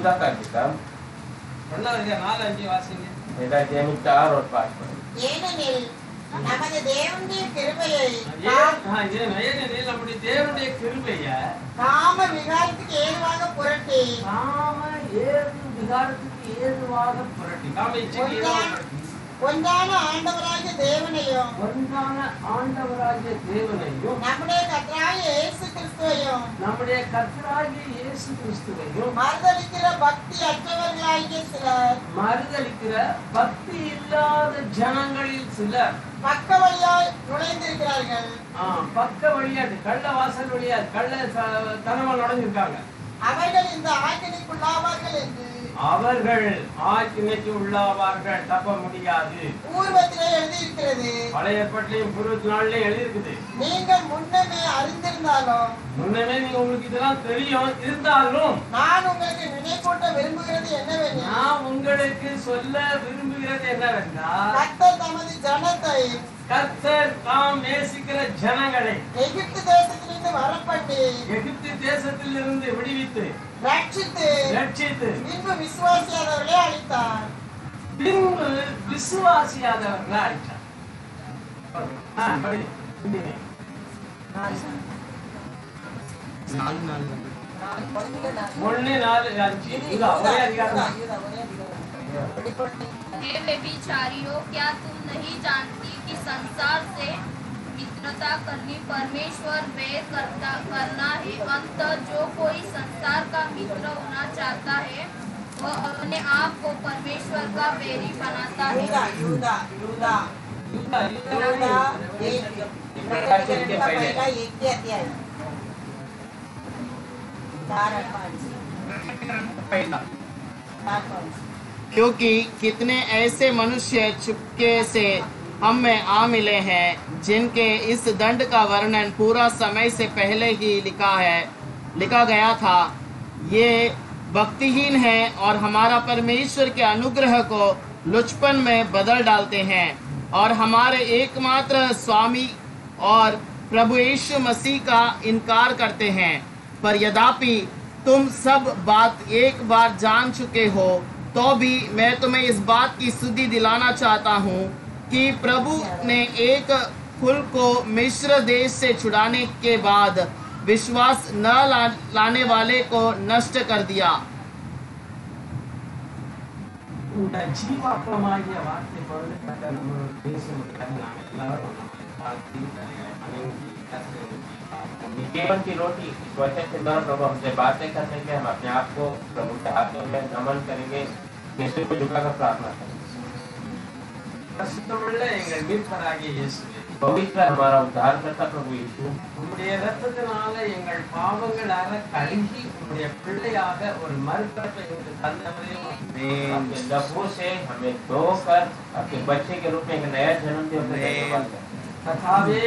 यूदा का किताब ஒன்னாவது 4-5 வாசிங்க. यदि 4 और 5 पढ़ें। ஏனெனில் நமது தேவனுடைய கிருபையை ஏனெனில் நம்முடைய தேவனுடைய கிருபையை காம விகாரத்துக்கு ஏதுவாக புரட்டி காம இச்சைக்கு ஏதுவாக புரட்டி ஒன்றான ஆண்டவராகிய தேவனையும் நம்முடைய கர்த்தராகிய இயேசு கிறிஸ்துவையும் மறுதலிக்கிற பக்தி இல்லாத ஜனங்களில் சிலர் பக்க வழியாய் நுழைந்திருக்கிறார்கள். பக்க வழியாடு கள்ள வாசல் வழியா கள்ள தனமா நுழைஞ்சிருக்காங்க. அவர்கள் இந்த ஆக்கினைக்குள்ளாவார்கள் என்று அவர்கள் ஆக்கினைக்கு உள்ளாவார்கள், தப்ப முடியாது. பூர்வத்திலே எழுதியிருக்கிறது. பழைய ஏற்பாட்டிலையும் பூர்வ நாளிலே எழுதியிருக்குது. நீங்கள் முன்னமே அறிந்திருந்தாலும் முன்னமே நீங்க உங்களுக்கு இதெல்லாம் தெரியும் இருந்தாலும் நான் உங்களுக்கு நினைப்பூட்ட விரும்புகிறது என்னவெனில் நான் உங்களுக்கு சொல்ல விரும்புகிறது என்னவென்றால் கர்த்தர் தமது ஜனத்தை கர்த்தர் தாம் நேசிக்கிற ஜனங்களை எகிப்து தேசத்திலிருந்து வரப்பட்டு எகிப்து தேசத்திலிருந்து விடுவித்து ரட்சித்து பின்பு விசுவாசியாதவர்களே அழித்தார். हे व्यभिचारियों, क्या तुम नहीं जानती कि संसार से मित्रता करनी परमेश्वर वैर करना है। अंततः जो कोई संसार का मित्र होना चाहता है वह अपने आप को परमेश्वर का बैरी बनाता है। क्योंकि कितने ऐसे मनुष्य चुपके से हम में आ मिले हैं जिनके इस दंड का वर्णन पूरा समय से पहले ही लिखा गया था। ये भक्तिहीन हैं और हमारा परमेश्वर के अनुग्रह को लुचपन में बदल डालते हैं और हमारे एकमात्र स्वामी और प्रभु यीशु मसीह का इनकार करते हैं। पर यद्यपि तुम सब बात एक बार जान चुके हो तो भी मैं तुम्हें इस बात की स्तुति दिलाना चाहता हूँ कि प्रभु ने एक कुल को मिस्र देश से छुड़ाने के बाद विश्वास न लाने वाले को नष्ट कर दिया। जीवन की रोटी वचन के द्वारा प्रभु हमसे बातें करने के हम अपने आप को प्रभु के हाथों में नमन करेंगे, यीशु को झुकाकर प्रार्थना करेंगे। पवित्र हमारा उद्धारकर्ता प्रभु यीशु, உம்முடைய இரத்தத்தினால எங்கள் பாவங்கள் கழுகி உம்முடைய பிள்ளையாக ஒரு மறுபிறப்பை எங்களுக்கு தந்தவரே, आपके लहू से हमें धोकर आपके बच्चे के रूप में एक नया जन्म दिया। கர்த்தாவே,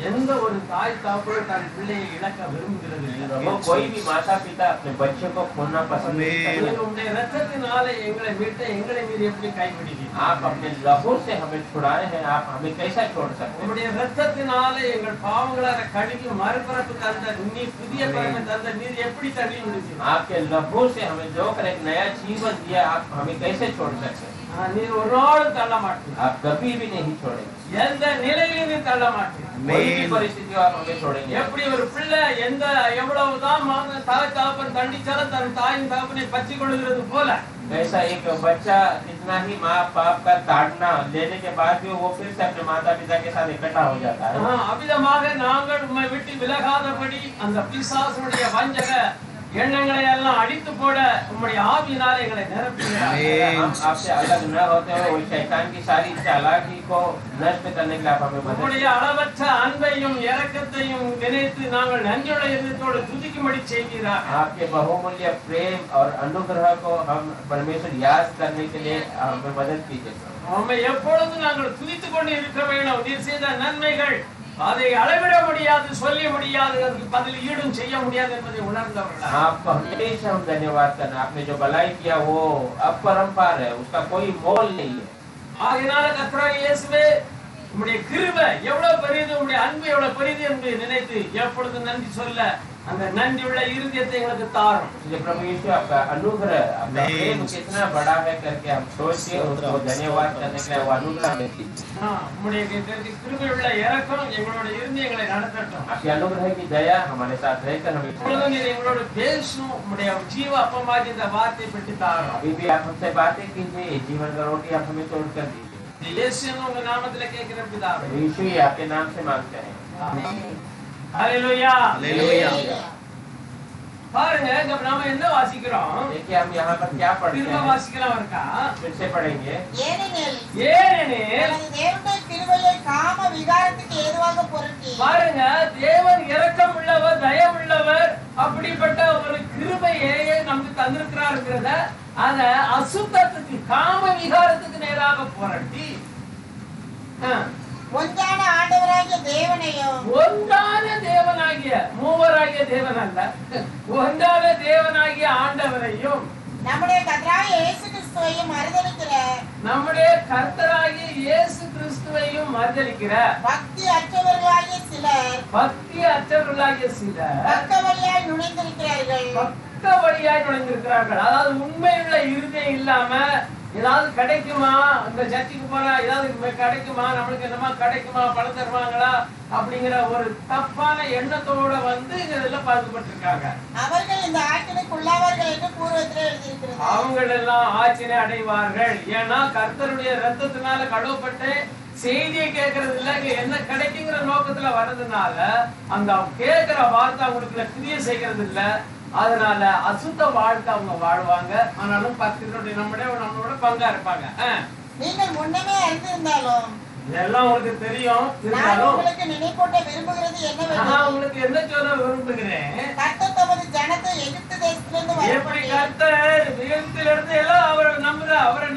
எந்த ஒரு தாய் தகப்பனும் தன் பிள்ளையை இழக்க விரும்புகிறது இல்லை. कोई भी माता पिता अपने बच्चे को खोना पसंद नहीं करते। உம்முடைய இரத்தத்தினால எங்களை மீட்ட எங்களை மீறி எப்படி கைவிடுவீர்? आप अपने लहू से हमें छुड़ाए हैं, आप हमें कैसा छोड़ सकते हैं? உம்முடைய இரத்தத்தினால எங்கள் பாவங்களால கழுகி மறுபிறப்பு தந்த நீ புதிய பிறப்பை தந்த நீர் எப்படி தள்ளி விடுவீர்? आपके लहू से हमें जोकर एक नया जीवन दिया, आप हमें कैसे छोड़ सकते हैं? நீர் ஒரு நாளும் தள்ள மாட்டீர். आप कभी भी नहीं छोड़ेंगे, எந்த நிலையிலும் நீர் தள்ள மாட்டீர். कोई भी परिस्थिति आप हमें छोड़ेंगे। எப்படி ஒரு பிள்ளை எவ்வளவுதான் தாய் தகப்பன் தண்டிச்சாலும் தன் தாயின் தகப்பனை பற்றி கொள்கிறது போல, ऐसा एक बच्चा कितना ही माँ बाप का ताड़ना लेने के बाद भी वो फिर से अपने माता पिता के साथ इकट्ठा हो जाता है। அவ்விதமாக நாங்கள் உம்மை விட்டு விலகாதபடி அந்த பிசாசுடைய வஞ்சக எண்ணங்களை எல்லாம் அடித்து போட உம்முடைய ஆவியினாலே எங்களை நிரப்புகிறார். आपसे अलग न होते हुए वो शैतान की सारी चालाकी को नष्ट करने के लिए आप हमें मदद உம்முடைய அளவற்ற அன்பையும் இரக்கத்தையும் நினைத்து நாங்கள் நன்றியுள்ள இதயத்தோடு துதிக்கும்படி செய்கிறார். आपके बहुमूल्य प्रेम और अनुग्रह को हम परमेश्वर याद करने के लिए हमें मदद कीजिए। உம்மை எப்பொழுதும் நாங்கள் துதித்துக் கொண்டு இருக்க வேண்டும். நீர் செய்த நன்மைகள் அதை அளவிட முடியாது, சொல்ல முடியாது, அதற்கு பதில் ஈடும் செய்ய முடியாது என்பதை உணர்ந்தவர்கள். आपको हमेशा हम धन्यवाद करना, आपने जो भलाई किया वो अपरंपार है, उसका कोई मोल नहीं है। ஆகையினால கர்த்தராகிய இயேசுவே, உம்முடைய கிருபை எவ்வளவு பெரியது, உம்முடைய அன்பு எவ்வளவு பெரியது என்று நினைத்து எப்பொழுதும் நன்றி சொல்ல அந்த நன்றியுள்ள இருதயத்தை எங்களுக்கு தாரும். इसलिए प्रभु यीशु आपका अनुग्रह, आपका प्रेम कितना बड़ा है करके हम सोच के उसको धन्यवाद करने के लिए वो अनुग्रह देती है। உம்முடைய கிருபையுள்ள இரக்கம் எங்களோட இருதயங்களை நடத்தட்டும். आपके अनुग्रह की दया हमारे साथ रहकर हमें இப்பொழுது நீர் எங்களோட பேசும் உம்முடைய ஜீவ அப்பமாகிய இந்த வார்த்தை பெற்று தாரும். अभी भी आप हमसे बातें कीजिए, जीवन का रोटी आप हमें तोड़ कर दीजिए। இயேசு உங்க நாமத்திலே கேட்கிறேன் பிதாவே. यीशु ही आपके नाम से मांगते हैं। ஹalleluya. हालेलुया। பாருங்க இங்க நாம என்ன வாசிக்கிறோம்? देखिए हम यहाँ पर क्या पढ़ते திரும்ப हैं, வாசிக்கலாம் இருக்கா? फिर से पढ़ेंगे। ஏனெனில் ஏனெனில் நமது தேவனுடைய கிருபையை காம விகாரத்துக்கு ஏதுவாக புரட்டி பாருங்க தேவன் இரக்கம் உள்ளவர், தயம் உள்ளவர், அப்படிப்பட்ட ஒரு கிருபையை நமக்கு தந்திருக்கிறாருங்கிறத அத அசுத்தத்துக்கு காம விகாரத்துக்கு நேராக புரட்டி ஒன்றான ஆண்டவராகிய தேவனையும் ஒன்றான தேவனாகிய, மூவராகிய தேவன் அல்ல, ஒன்றான தேவனாகிய ஆண்டவரையும் நம்முடைய கர்த்தராகிய இயேசு கிறிஸ்துவையும் மறுதலிக்கிற நம்முடைய கர்த்தராகிய இயேசு கிறிஸ்துவையும் மறுதலிக்கிற பக்தி அற்றவர்களாகிய சிலர் பக்தி அற்றவர்களாகிய சிலர் பக்க வழியாய் நுழைந்திருக்கிறார்கள். பக்க வழியாய் நுழைந்திருக்கிறார்கள். அதாவது உண்மையுள்ள இருதயம் இல்லாம ஏதாவது கிடைக்குமா, இந்த சர்ச்சுக்கு போனா ஏதாவது கிடைக்குமா, நம்மளுக்கு என்னமா கிடைக்குமா, பணம் தருவாங்களா அப்படிங்கிற ஒரு தப்பான எண்ணத்தோட வந்து இதெல்லாம் பாதிக்கப்பட்டிருக்காங்க. அவர்கள் இந்த ஆக்கினைக்குள்ளாவார்கள் என்று பூர்வத்திலே எழுதியிருக்கிறது. அவங்க எல்லாம் ஆச்சரிய அடைவார்கள். ஏன்னா கர்த்தருடைய ரத்தத்தினால கழுவப்பட்டு செய்தியை கேட்கறது இல்ல, என்ன கிடைக்குங்கிற நோக்கத்துல வர்றதுனால அந்த கேட்கிற வார்த்தை அவங்களுக்கு கிரியை செய்கிறது இல்ல. அதனால அசுத்த வாழ்க்கை அவங்க வாழ்வாங்க. ஆனாலும் பக்தியோட நம்மளோட பங்கா இருப்பாங்க. நீங்கள் முன்னமே அறிந்திருந்தாலும் இதெல்லாம் உங்களுக்கு தெரியும். நான் இருந்தாலும் உங்களுக்கு நினைப்பூட்ட விரும்புகிறது நான் என்னவென்றால் உங்களுக்கு என்ன சொல்ல விரும்புகிறேன், கர்த்தர் தமது ஜனத்தை எகிப்து தேசத்திலிருந்து எப்படி வரப்பண்ணி கர்த்தர் எகிப்திலிருந்து எல்லாம் அவரை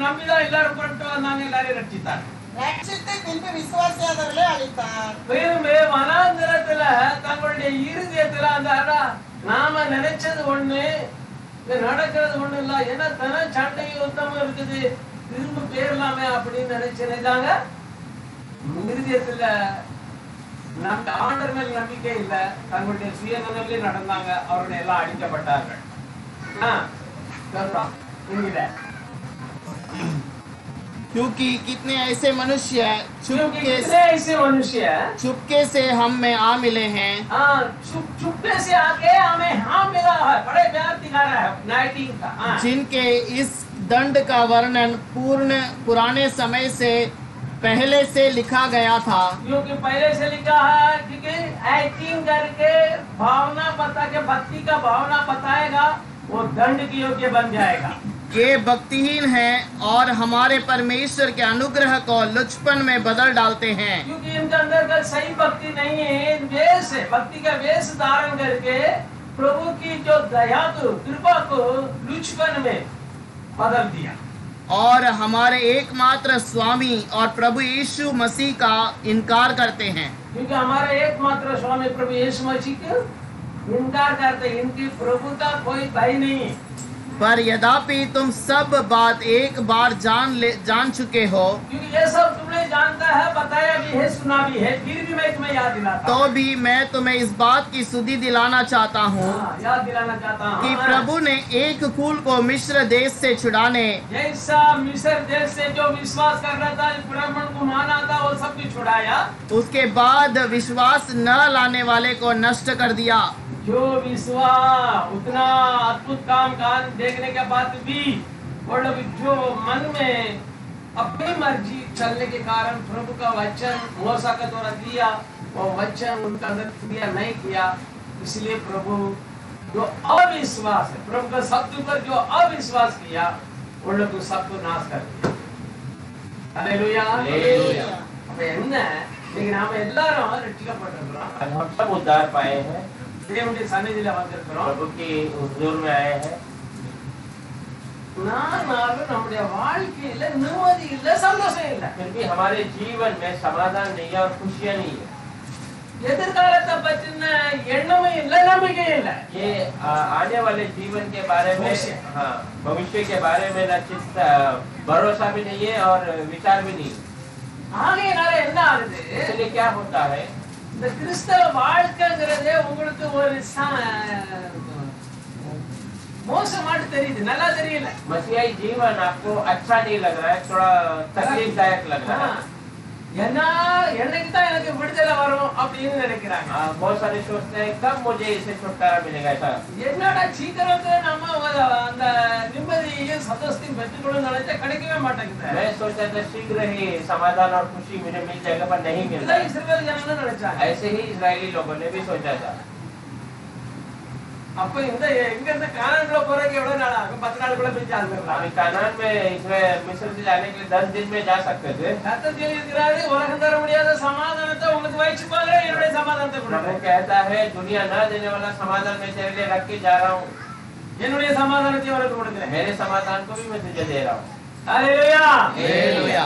நம்பிதான் எல்லாரும் புறப்பட்டு வந்தாங்க, எல்லாரையும் ரட்சித்தார். ரட்சித்து பின்பு விசுவாசியாதவர்களை அழித்தார். திரும்பி வனாந்திரத்துல தங்களுடைய இருதயத்துல அந்த நாம நினைச்சது ஒண்ணு, இது நடக்கிறது ஒண்ணு இல்ல, ஏன்னா தன சண்டை யுத்தமும் இருக்குது, திரும்ப பேரலாமே அப்படின்னு நினைச்சாங்க. இருதயத்துல நம்ம ஆண்டவர் மேல் நம்பிக்கை இல்ல, தங்களுடைய சுயநலத்திலே நடந்தாங்க, அவர்கள் எல்லாம் அழிக்கப்பட்டார்கள். क्योंकि कितने ऐसे मनुष्य ऐसे मनुष्य चुपके से हम में आ मिले हैं, चुपके से आके हमें मिला है, बड़े प्यार दिखा रहा है 19 का। जिनके इस दंड का वर्णन पुराने समय से पहले से लिखा गया था, क्योंकि पहले से लिखा है, क्योंकि एक्टिंग करके भावना बता के भक्ति का भावना बताएगा, वो दंड के योग्य बन जाएगा। ये भक्तिहीन हैं और हमारे परमेश्वर के अनुग्रह को लुचपन में बदल डालते हैं। क्योंकि इनके अंदर का सही भक्ति नहीं है, वेश है, भक्ति का वेश धारण करके प्रभु की जो दया को, कृपा को लुचपन में बदल दिया और हमारे एकमात्र स्वामी और प्रभु यीशु मसीह का इनकार करते हैं। क्योंकि हमारे एकमात्र स्वामी प्रभु यीशु मसीह को इनकार करते हैं, इनकी प्रभुता कोई भाई नहीं है। पर यद्यपि तुम सब बात एक बार जान चुके हो, क्योंकि ये सब तुमने जानता है, बताया भी है, सुना भी है, फिर भी मैं तुम्हें याद दिलाता तो भी मैं तुम्हें इस बात की सुधि दिलाना चाहता हूँ याद दिलाना चाहता हूँ कि प्रभु ने एक कुल को मिस्र देश से छुड़ाने, जैसा मिस्र देश से जो विश्वास कर रहा था, ब्राह्मण को माना था, वो सब कुछ छुड़ाया, उसके बाद विश्वास न लाने वाले को नष्ट कर दिया। जो विश्वास उतना अद्भुत काम देखने के बाद भी वो लोग जो मन में अपनी मर्जी चलने के कारण प्रभु का वचन मूसा के द्वारा दिया, वो वचन उनका अंदर क्रिया नहीं किया, इसलिए प्रभु जो अविश्वास है, प्रभु का शब्द पर जो अविश्वास किया, वो लोग सबको नाश कर दिया। हालेलुया। अब என்ன लेकिन हम எல்லாரும் ரட்சிக்கப்பட்டிருக்கிறோம், हम सब उद्धार पाए हैं, தேவனுடைய சந்நிதியில வந்திருக்கிறோம், प्रभु की हुजूर में आए हैं। நம்முடைய வாழ்க்கையில நிம்மதி இல்ல, சந்தோஷம் இல்ல, क्योंकि हमारे जीवन में समाधान नहीं है और खुशियां नहीं है। எதிர்காலத்தை பற்றின எண்ணமே இல்ல, நம்பிக்கை இல்ல, ये आने वाले जीवन के बारे में, हाँ, भविष्य के बारे में न भरोसा भी नहीं है और विचार भी नहीं है। ஆகையினால என்ன ஆகுது, इसलिए क्या होता है, இந்த கிறிஸ்தவ வாழ்க்கைங்கிறதே உங்களுக்கு ஒரு மோசமாட்டு தெரியுது, நல்லா தெரியல. मसीहाई जीवन आपको अच्छा नहीं लग रहा है, थोड़ा तकलीफदायक लग रहा है। ஏன்னா என்னைக்கு தான் எனக்கு விடுதலை வரும் அப்படின்னு நினைக்கிறாங்க. बहुत सारे सोचते हैं कब मुझे इसे छुटकारा मिलेगा ऐसा। என்னடா சீக்கிரத்துல நம்ம அந்த நிம்மதியையும் சந்தோஷத்தையும் பெற்றுக்கொள்ள நினைச்சா கிடைக்கவே மாட்டேங்குது. मैं सोचा था शीघ्र ही समाधान और खुशी मुझे मिल जाएगा, पर नहीं मिल रहा। இஸ்ரவேல் ஜனங்களும் நினைச்சாங்க. ऐसे ही इजरायली लोगों ने भी सोचा था। அப்ப இந்த எங்க இருந்து கானான்ல போறதுக்கு எவ்வளவு நாள் ஆகும்? 10 நாளுக்குள்ள போய் சேர்ந்துடலாம். अभी कानान में इसमें मिस्र से जाने के लिए 10 दिन में जा सकते थे। கர்த்தர் சொல்லியிருக்கிறாரு, உலகம் தர முடியாத சமாதானத்தை உங்களுக்கு வச்சு பாருங்க, என்னுடைய சமாதானத்தை प्रभु கொடுங்க. कहता है दुनिया न देने वाला समाधान मैं तेरे लिए रख के जा रहा हूँ, என்னுடைய சமாதானத்தை உனக்கு கொடுக்கிறேன். मेरे समाधान को भी मैं तुझे दे रहा हूँ। ஹalleluya. हालेलुया।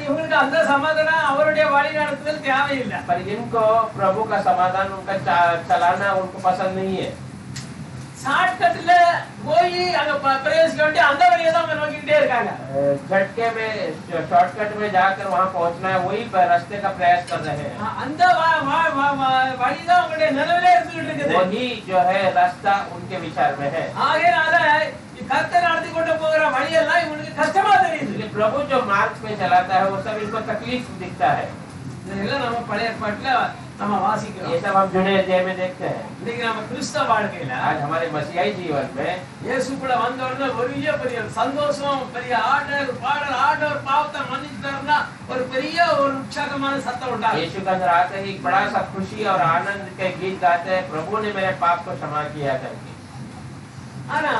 இவங்களுக்கு அந்த சமாதானம் அவருடைய வழி நடத்துதல் தேவையில்லை. पर इनको प्रभु का समाधान उनका चलाना उनको पसंद नहीं है। ஷார்ட்கட்ல போய் அங்க பிரவேசிக்க வேண்டிய அந்த வழியை தான் நோக்கிட்டே இருக்காங்க. झटके में शॉर्टकट में जाकर वहाँ पहुँचना है, वही रास्ते का प्रयास कर रहे हैं। அந்த வழி தான் உங்களுடைய நினைவிலே இருந்துகிட்டு இருக்குது. वही जो है रास्ता उनके विचार में है। ஆகையால கர்த்தர் நடத்தி கொண்டு போகிற வழியெல்லாம் இவங்களுக்கு கஷ்டமா தெரியுது. इसलिए प्रभु जो मार्ग में चलाता है वो सब इनको तकलीफ दिखता है। இதெல்லாம் நம்ம பழைய ஏற்பாட்டுல நம்ம வாசிக்கிறோம். ये सब हम जुड़े अध्याय में देखते हैं। இன்னைக்கு நம்ம கிறிஸ்தவ வாழ்க்கையில आज हमारे मसीहाई जीवन में இயேசுக்குள்ள வந்த உடனே பெரிய சந்தோஷம், பெரிய ஆடல் பாடல், ஆண்டவர் பாவத்தை மன்னிச்சிட்டாருன்னா ஒரு பெரிய ஒரு உற்சாகமான சத்தம் உண்டாகும். यीशु के अंदर आते ही एक बड़ा सा खुशी और आनंद के गीत गाते हैं, प्रभु ने मेरे पाप को क्षमा किया करके। ஆனா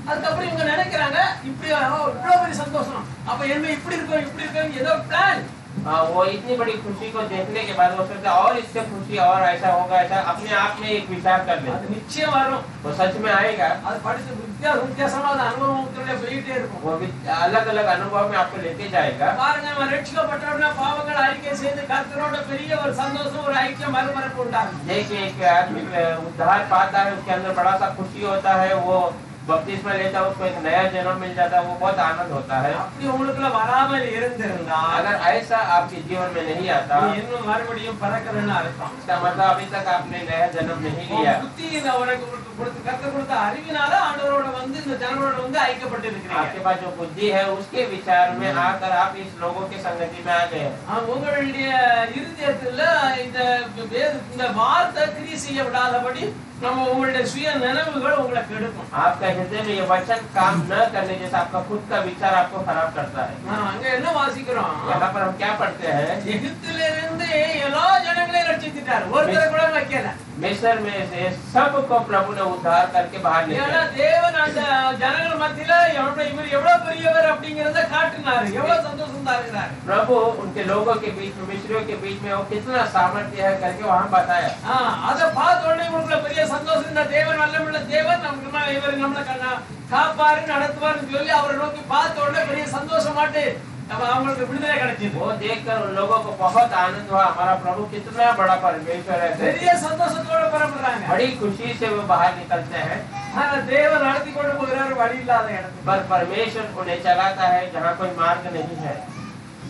அதுக்கப்புறம் இவங்க நினைக்கிறாங்க இப்படி இவ்வளவு பெரிய சந்தோஷம், அப்ப என்ன இப்படி இருக்கும் ஏதோ பிளான். वो इतनी बड़ी खुशी को देखने के बाद वो सोचते और इससे खुशी और ऐसा होगा, ऐसा अपने आप में एक विचार कर அது लेते। நிச்சயம் வரும். वो सच में आएगा। அது படிச்சு வித்தியாசமான அனுபவத்துல போயிட்டே இருக்கும். वो अलग अलग अनुभव में आपको लेके जाएगा। பாருங்க, நம்ம ரட்சிக்கப்பட்டோம்னா பாவங்கள் அறிக்கை செய்து கர்த்தரோட பெரிய ஒரு சந்தோஷம், ஒரு ஐக்கியம் மறுமறப்பு உண்டாகும். देखिए एक आदमी उद्धार पाता है, उसके अंदर बड़ा सा खुशी होता है, वो बपतिस्मा लेता है, उसको एक नया जन्म मिल जाता है, वो बहुत आनंद होता है। அப்படி உங்களுக்குள்ள வராமல் இருந்திருந்தால் अगर ऐसा आपके जीवन में नहीं आता, இன்னும் மறுபடியும் பறக்கணும்னு அர்த்தம். इसका मतलब अभी तक आपने नया जन्म नहीं लिया। புத்தியில உனக்கு கொடுத்து கர்த்தர் கொடுத்த அறிவினால ஆண்டவரோட வந்து இந்த ஜனங்களோட வந்து ஐக்கியப்பட்டு இருக்கிறீங்க. आपके पास जो बुद्धि है उसके विचार में आकर आप इस लोगों की संगति में आ गए। உங்களுடைய இருதயத்துல இந்த வார்த்தை கிரியை செய்ய விடாதபடி நம்ம உங்களுடைய சுய நினைவுகள் உங்களை கெடுக்கும். आपका हृदय में ये वचन काम न करने जैसा आपका खुद का विचार आपको खराब करता है। அங்க என்ன வாசிக்கிறோம்? यहाँ पर हम क्या पढ़ते हैं? எகிப்திலிருந்து எல்லா ஜனங்களையும் ரட்சித்தார், ஒருத்தரை கூட வைக்கல. मिस्र में से सबको प्रभु ने उद्धार करके बाहर ले ஏன்னா गया। தேவன் அந்த ஜனங்கள் மத்தியில இவர் எவ்வளவு பெரியவர் அப்படிங்கறத காட்டினாரு, எவ்வளவு சந்தோஷம் தருகிறார். प्रभु उनके लोगों के बीच में, मिस्रियों के बीच में वो कितना सामर्थ्य है करके वहाँ बताया। அதை பார்த்த உடனே உங்களுக்குள்ள பெரிய சந்தோஷம், இந்த தேவன் வல்லமுள்ள தேவன் நமக்கு இவர் நம்மளை காப்பாரு நடத்துவார்னு சொல்லி அவரை நோக்கி பார்த்த உடனே பெரிய சந்தோஷமாட்டு அவங்களுக்கு விடுதலை கிடைச்சது. वो देखकर उन लोगों को बहुत आनंद हुआ, हमारा प्रभु कितना बड़ा परमेश्वर है। பெரிய சந்தோஷத்தோட புறப்படுறாங்க. बड़ी खुशी से वो बाहर निकलते हैं। ஆனா தேவன் நடத்தி கொண்டு போகிறார் வழி இல்லாத இடத்துக்கு. पर परमेश्वर उन्हें चलाता है जहाँ कोई मार्ग नहीं है।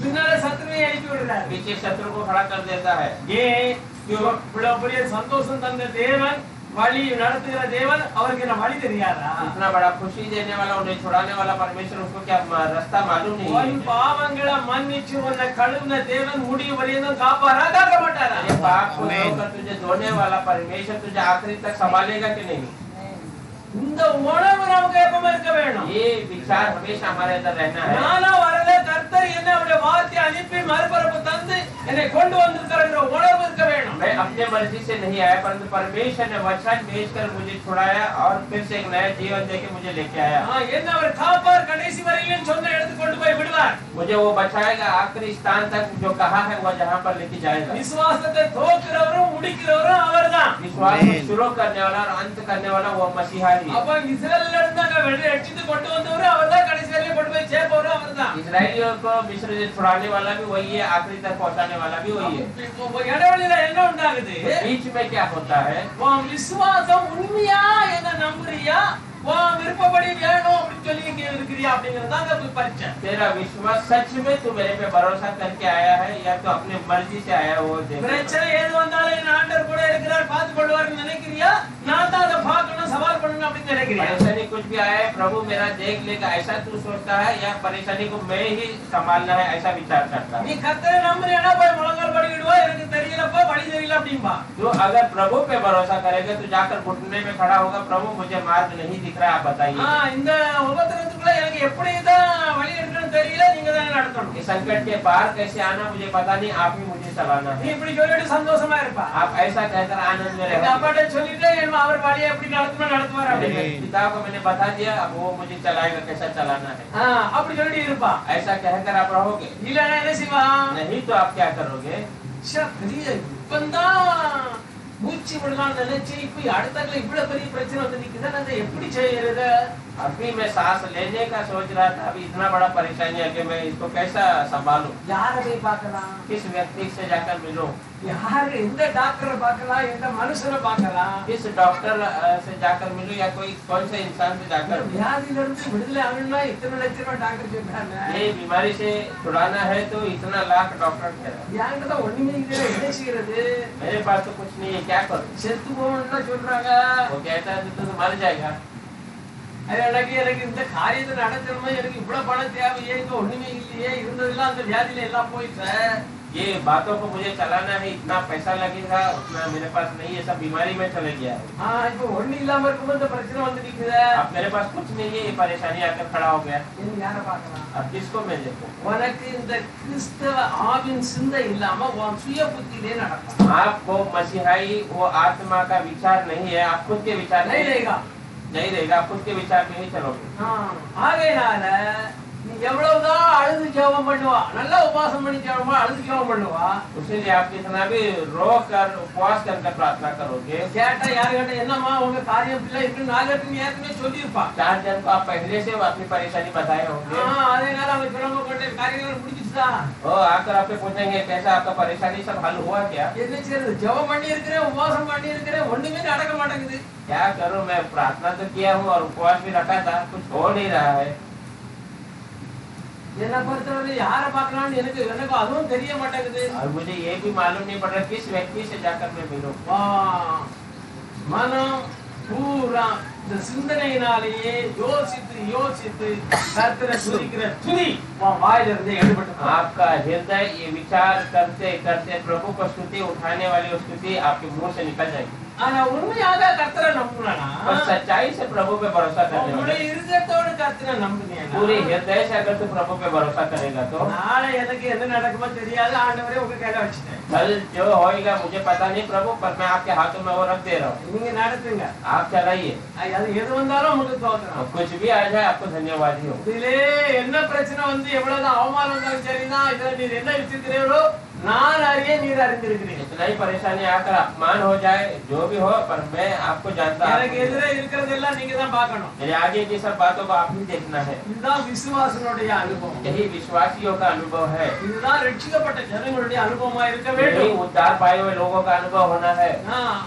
பின்னால சத்துருவை அனுப்பி விடுறார். पीछे शत्रु को खड़ा कर देता है। ஏன் இவ்வளவு பெரிய சந்தோஷம் தந்த தேவன், வழி நடத்துகிற தேவன், அவருக்கு என்ன வழி தெரியாதா? इतना बड़ा खुशी देने वाला, उन्हें छुड़ाने वाला परमेश्वर, उसको क्या रास्ता मालूम नहीं உன் है? பாவங்களை மன்னிச்சு உன்னை கழுவின தேவன் முடிவு வரையும் காப்பாரா காக்க மாட்டாரா? ये पाप को धोकर तुझे धोने वाला परमेश्वर तुझे आखिरी तक संभालेगा कि नहीं? இந்த உணர்வு நமக்கு எப்பவும் இருக்க வேணும். ये विचार हमेशा हमारे अंदर रहना है। நானா வரல, கர்த்தர் என்ன அவருடைய வார்த்தை அனுப்பி மறுபரப்பு தந்து என்னை கொண்டு வந்திருக்கிற உணர்வு இருக்க வேணும். मैं अपने मर्जी से नहीं आया, परंतु परमेश्वर ने वचन भेजकर मुझे छुड़ाया और फिर से एक नया जीवन देके मुझे लेके आया। என்ன அவர் காப்பார், கடைசி வரையிலும் சொன்ன இடத்துக்கு கொண்டு போய் விடுவார். मुझे वो बचाएगा, आखिरी स्थान तक जो कहा है वो जहाँ पर लेके जाएगा। விசுவாசத்தை தோக்குறவரும் முடிக்கிறவரும் அவர்தான். विश्वास को शुरू करने वाला और अंत करने वाला वो मसीहा ही है। அப்ப இஸ்ரேல்ல இருந்து அங்க ரட்சித்து கொண்டு வந்தவரு அவர்தான், கடைசி வரையிலும் கொண்டு போய் சேர்ப்பவரும் அவர்தான். इजरायलियों को मिस्र से छुड़ाने वाला भी वही है, आखिरी तक पहुंचाने वाला भी वही है। இடைவெளியில என்ன உண்டாகுது? बीच में क्या होता है? உன் விசுவாசம் உண்மையா என்ன நம்புறியா, உன் விருப்பப்படி வேணும் அப்படின்னு சொல்லி இங்க இருக்கிறியா அப்படிங்கறது தான் அங்க பரீட்சை. तेरा विश्वास सच में तू मेरे पे भरोसा करके आया है या तो अपनी मर्जी से आया वो देख। பிரச்சனை எது வந்தாலும் என் ஆண்டவர் கூட இருக்கிறார் பார்த்து கொள்வார்னு நினைக்கிறியா? நான் தான் அதை பார்க்கணும் சவால் பண்ணணும் அப்படின்னு நினைக்கிறியா? परेशानी कुछ भी आए प्रभु मेरा देख लेगा ऐसा तू सोचता है या परेशानी को मैं ही संभालना है ऐसा विचार करता है? நீ கர்த்தரை நம்புறியானா போய் முழங்கால் படிடுவா எனக்கு தெரியலப்பா வழி தெரியல அப்படிம்பா. जो अगर प्रभु पे भरोसा करेगा तो जाकर घुटने में खड़ा होगा, प्रभु मुझे मार्ग नहीं दिख रहा, आप बताइए। இந்த உபத்திரத்துக்குள்ள எனக்கு எப்படி தான் வழி எடுக்கணும்னு தெரியல, நீங்க தான் நடத்தணும். इस संकट के पार कैसे आना मुझे पता नहीं, आप ही मुझे चलाना நீ है। இப்படி சொல்லிட்டு சந்தோஷமா இருப்பா. आप ऐसा कहकर आनंद में எங்க रहो। அப்பாட்ட சொல்லிட்டு என் அவர் வழியை எப்படி நடத்தணும் நடத்துவார் मेरे அப்படின்னு. पिता को मैंने बता दिया, अब वो मुझे चलाएगा कैसा चलाना है, அப்படி சொல்லிட்டு இருப்பா. ऐसा कहकर आप रहोगे। இல்லன்னா என்ன செய்வா? नहीं तो आप क्या करोगे? பெரிய இப்பந்தான் மூச்சு விடலாம் நினைச்சு இப்ப அடுத்தக்குள்ள இவ்வளவு பெரிய பிரச்சனை வந்து நிக்குது, நான் எப்படி செய்யறது? अभी मैं सांस लेने का सोच रहा था, अभी इतना बड़ा परेशानी है कि मैं इसको कैसा संभालूं? யாரை போய் பார்க்கலாம்? किस व्यक्ति से जाकर मिलूं? யாரு எந்த டாக்டரை பார்க்கலாம், எந்த மனுஷனை பார்க்கலாம்? किस डॉक्टर से जाकर मिलूं या कोई कौन से इंसान से जाकर मिलूं? வியாதியில இருந்து விடுதலை ஆகணும்னா இத்தனை லட்சம் ரூபாய் டாக்டர் சொல்றாங்க. ये बीमारी से छुड़ाना है तो इतना लाख डॉक्टर कह रहा है। யாங்கிட்ட ஒண்ணுமே இல்ல, என்ன செய்யறது? मेरे पास तो कुछ नहीं है, क्या करूं? செத்து போகணும்னு சொல்றாங்க. वो कहता है तो तू मर जाएगा। எனக்கு இந்த காரியத்தை நடத்தணுமா, எனக்கு இவ்வளவு பணம் தேவையே, இங்க ஒண்ணுமே இல்லையே, இருந்ததெல்லாம் அந்த வியாதியில எல்லாம் போயிட்டு ये बातों को मुझे चलाना है, इतना पैसा लगेगा उतना मेरे पास नहीं है, सब बीमारी में चले गया है। இப்ப ஒண்ணு இல்லாம இருக்கும்போது இந்த பிரச்சனை வந்து நிக்குது. अब मेरे पास कुछ नहीं है, ये परेशानी आकर खड़ा हो गया। நீ யாரை பார்க்கலாம்? अब किसको मैं देखूं? உனக்கு இந்த கிறிஸ்தவ ஆவின் சிந்தை இல்லாம உன் சுய புத்தியிலே நடக்கும். आपको मसीहाई वो आत्मा का विचार नहीं है, आप खुद के विचार नहीं रहेगा, नहीं रहेगा, आप खुद के विचार में ही चलोगे। ஆகையினால நீ எவ்வளவுதான் அழுது ஜெபம் பண்ணுவா, நல்லா உபவாசம் பண்ணி ஜெபமா அழுது ஜெபம் பண்ணுவா, इसलिए आप जितना भी रो कर उपवास कर प्रार्थना करोगे, கேட்டா யாரு கேட்டா என்னம்மா உங்க காரியம் பிள்ளை இருக்கு நாளைக்கு நீ ஏற்கனவே சொல்லியிருப்பா. 4 जन को आप पहले से अपनी परेशानी बताए होंगे। அதனால அவங்க சொல்லுங்க கொண்டு காரியங்கள் முடிஞ்சிச்சா? वो आकर आपसे पूछेंगे कैसा आपका परेशानी सब हल हुआ क्या? என்ன செய்யறது? ஜெபம் பண்ணி இருக்கிறேன், உபவாசம் பண்ணி இருக்கிறேன், ஒண்ணுமே நடக்க மாட்டேங்குது. क्या करूं, मैं प्रार्थना तो किया हूँ और उपवास भी रखा था, कुछ हो नहीं रहा है। என்ன பொறுத்தவரை யாரை பார்க்கலாம்னு எனக்கு அதுவும் தெரிய மாட்டேங்குது. और मुझे ये भी मालूम नहीं पड़ रहा किस व्यक्ति से जाकर मैं मिलूं। மனம் பூரா இந்த சிந்தனையினாலேயே யோசித்து யோசித்து கர்த்தரை துதிக்கிற துதி உன் வாயிலிருந்து எடுபட்டு आपका हृदय ये विचार करते करते प्रभु को स्तुति उठाने वाली वो स्तुति आपके मुंह से निकल जाएगी। ஆனா உண்மையாக கர்த்தரை நம்புனா और सच्चाई से प्रभु पे भरोसा करने உன்னுடைய वाले இருதயத்தோடு கர்த்தரை நம்புனீனா पूरे हृदय से अगर तू प्रभु पे भरोसा करेगा तो நாளை எனக்கு என்ன நடக்குமோ தெரியாது, ஆண்டவரே உங்க கையில வச்சிட்டேன். कल जो होएगा मुझे पता नहीं प्रभु, पर मैं आपके हाथों में वो रख दे रहा हूँ, நீங்க நடத்துங்க. आप चलाइए। அது எது வந்தாலும் உங்களுக்கு தோத்துறோம். और कुछ भी आ जाए आपको धन्यवाद ही हो। இதிலே என்ன பிரச்சனை வந்து எவ்வளவுதான் அவமானம் வந்தாலும் சரிதான், இதுல நீர் என்ன வச்சிருக்கிறீர்களோ நான் அறிய நீர் அறிந்திருக்கிறீர்கள். इतना ही परेशानी आकर अपमान हो जाए जो भी हो, पर मैं आपको जानता எனக்கு எதிரே இருக்கிறதெல்லாம் நீங்க தான் பார்க்கணும். मेरे आगे की सब बातों को आप ही देखना है। இதுதான் விசுவாசனுடைய அனுபவம். यही विश्वासियों का अनुभव है, இதுதான் ரட்சிக்கப்பட்ட ஜனங்களுடைய அனுபவமா இருக்க यही வேண்டும். उद्धार पाए हुए लोगों का अनुभव होना है।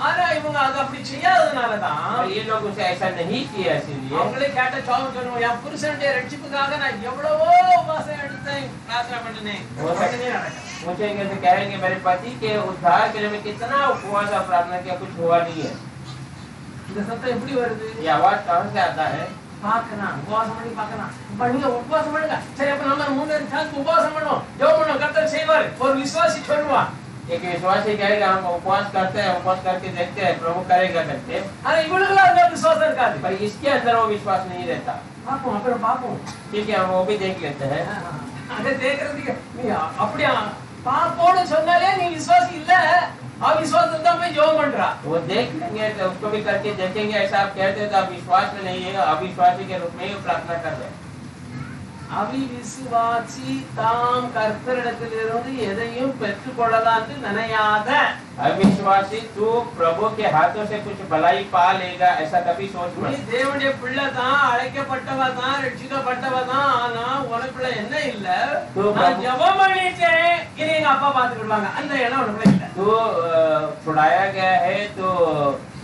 ஆனா இவங்க அதை அப்படி செய்யாததுனாலதான் और ये लोग उसे ऐसा नहीं किया, इसलिए அவங்களே கேட்ட சோகம் சொல்லுவோம், என் புருஷனுடைய ரட்சிப்புக்காக நான் எவ்வளவோ உபவாசம் எடுத்தேன், பிரார்த்தனை பண்ணினேன், உடனே நடக்கல. पूछेंगे तो कहेंगे मेरे पति के उद्धार के लिए मैं कितना उपवास और प्रार्थना किया, कुछ हुआ नहीं है। இந்த சத்தம் எப்படி வருது? ये आवाज कहाँ से आता है? பார்க்கலாம், உபவாசம் பண்ணி பார்க்கலாம். இப்ப நீங்க உபவாசம் பண்ணுங்க, சரி அப்ப நம்ம 3 பேரும் சேர்ந்து உபவாசம் பண்ணுவோம், ஜெபம் பண்ணுவோம், கர்த்தர் செய்வார். ஒரு விசுவாசி சொல்லுவான். एक विश्वासी कहेगा हम उपवास करते हैं, उपवास करके देखते हैं प्रभु करेगा करके, ஆனா இவங்களுக்குலாம் அந்த விசுவாசம் இருக்காது. पर इसके अंदर वो विश्वास नहीं रहता। பாப்போம், அப்புறம் பாப்போம். ठीक है, हम वो भी देख लेते हैं। அதை தேக்கிறதுக்கு நீ அப்படியா பாப்போன்னு சொன்னாலே நீ விசுவாசி இல்ல, अविश्वास தான் போய் ஜெபம் பண்றா. वो देख लेंगे तो उसको भी करके देखेंगे, ऐसा आप कहते हैं तो आप विश्वास में नहीं है, अविश्वासी के रूप में ही प्रार्थना कर रहे हैं। அவிசுவாசி தாம் கர்த்தரிடத்திலிருந்து எதையும் பெற்றுக்கொள்ளலாம் என்று நினையாத, अविश्वासी तू प्रभु के हाथों से कुछ भलाई पा लेगा ऐसा कभी सोच நீ मत। தேவனுடைய பிள்ளை தான், அழைக்கப்பட்டவ தான், ரட்சிக்கப்பட்டவ தான், ஆனா உனக்குள்ள என்ன இல்ல, நான் ஜெபம் பண்ணிட்டேன் இனி எங்க அப்பா பாத்துக்கிடுவாங்க அந்த எண்ணம் உனக்குள்ள இல்ல। तू छुड़ाया गया है तो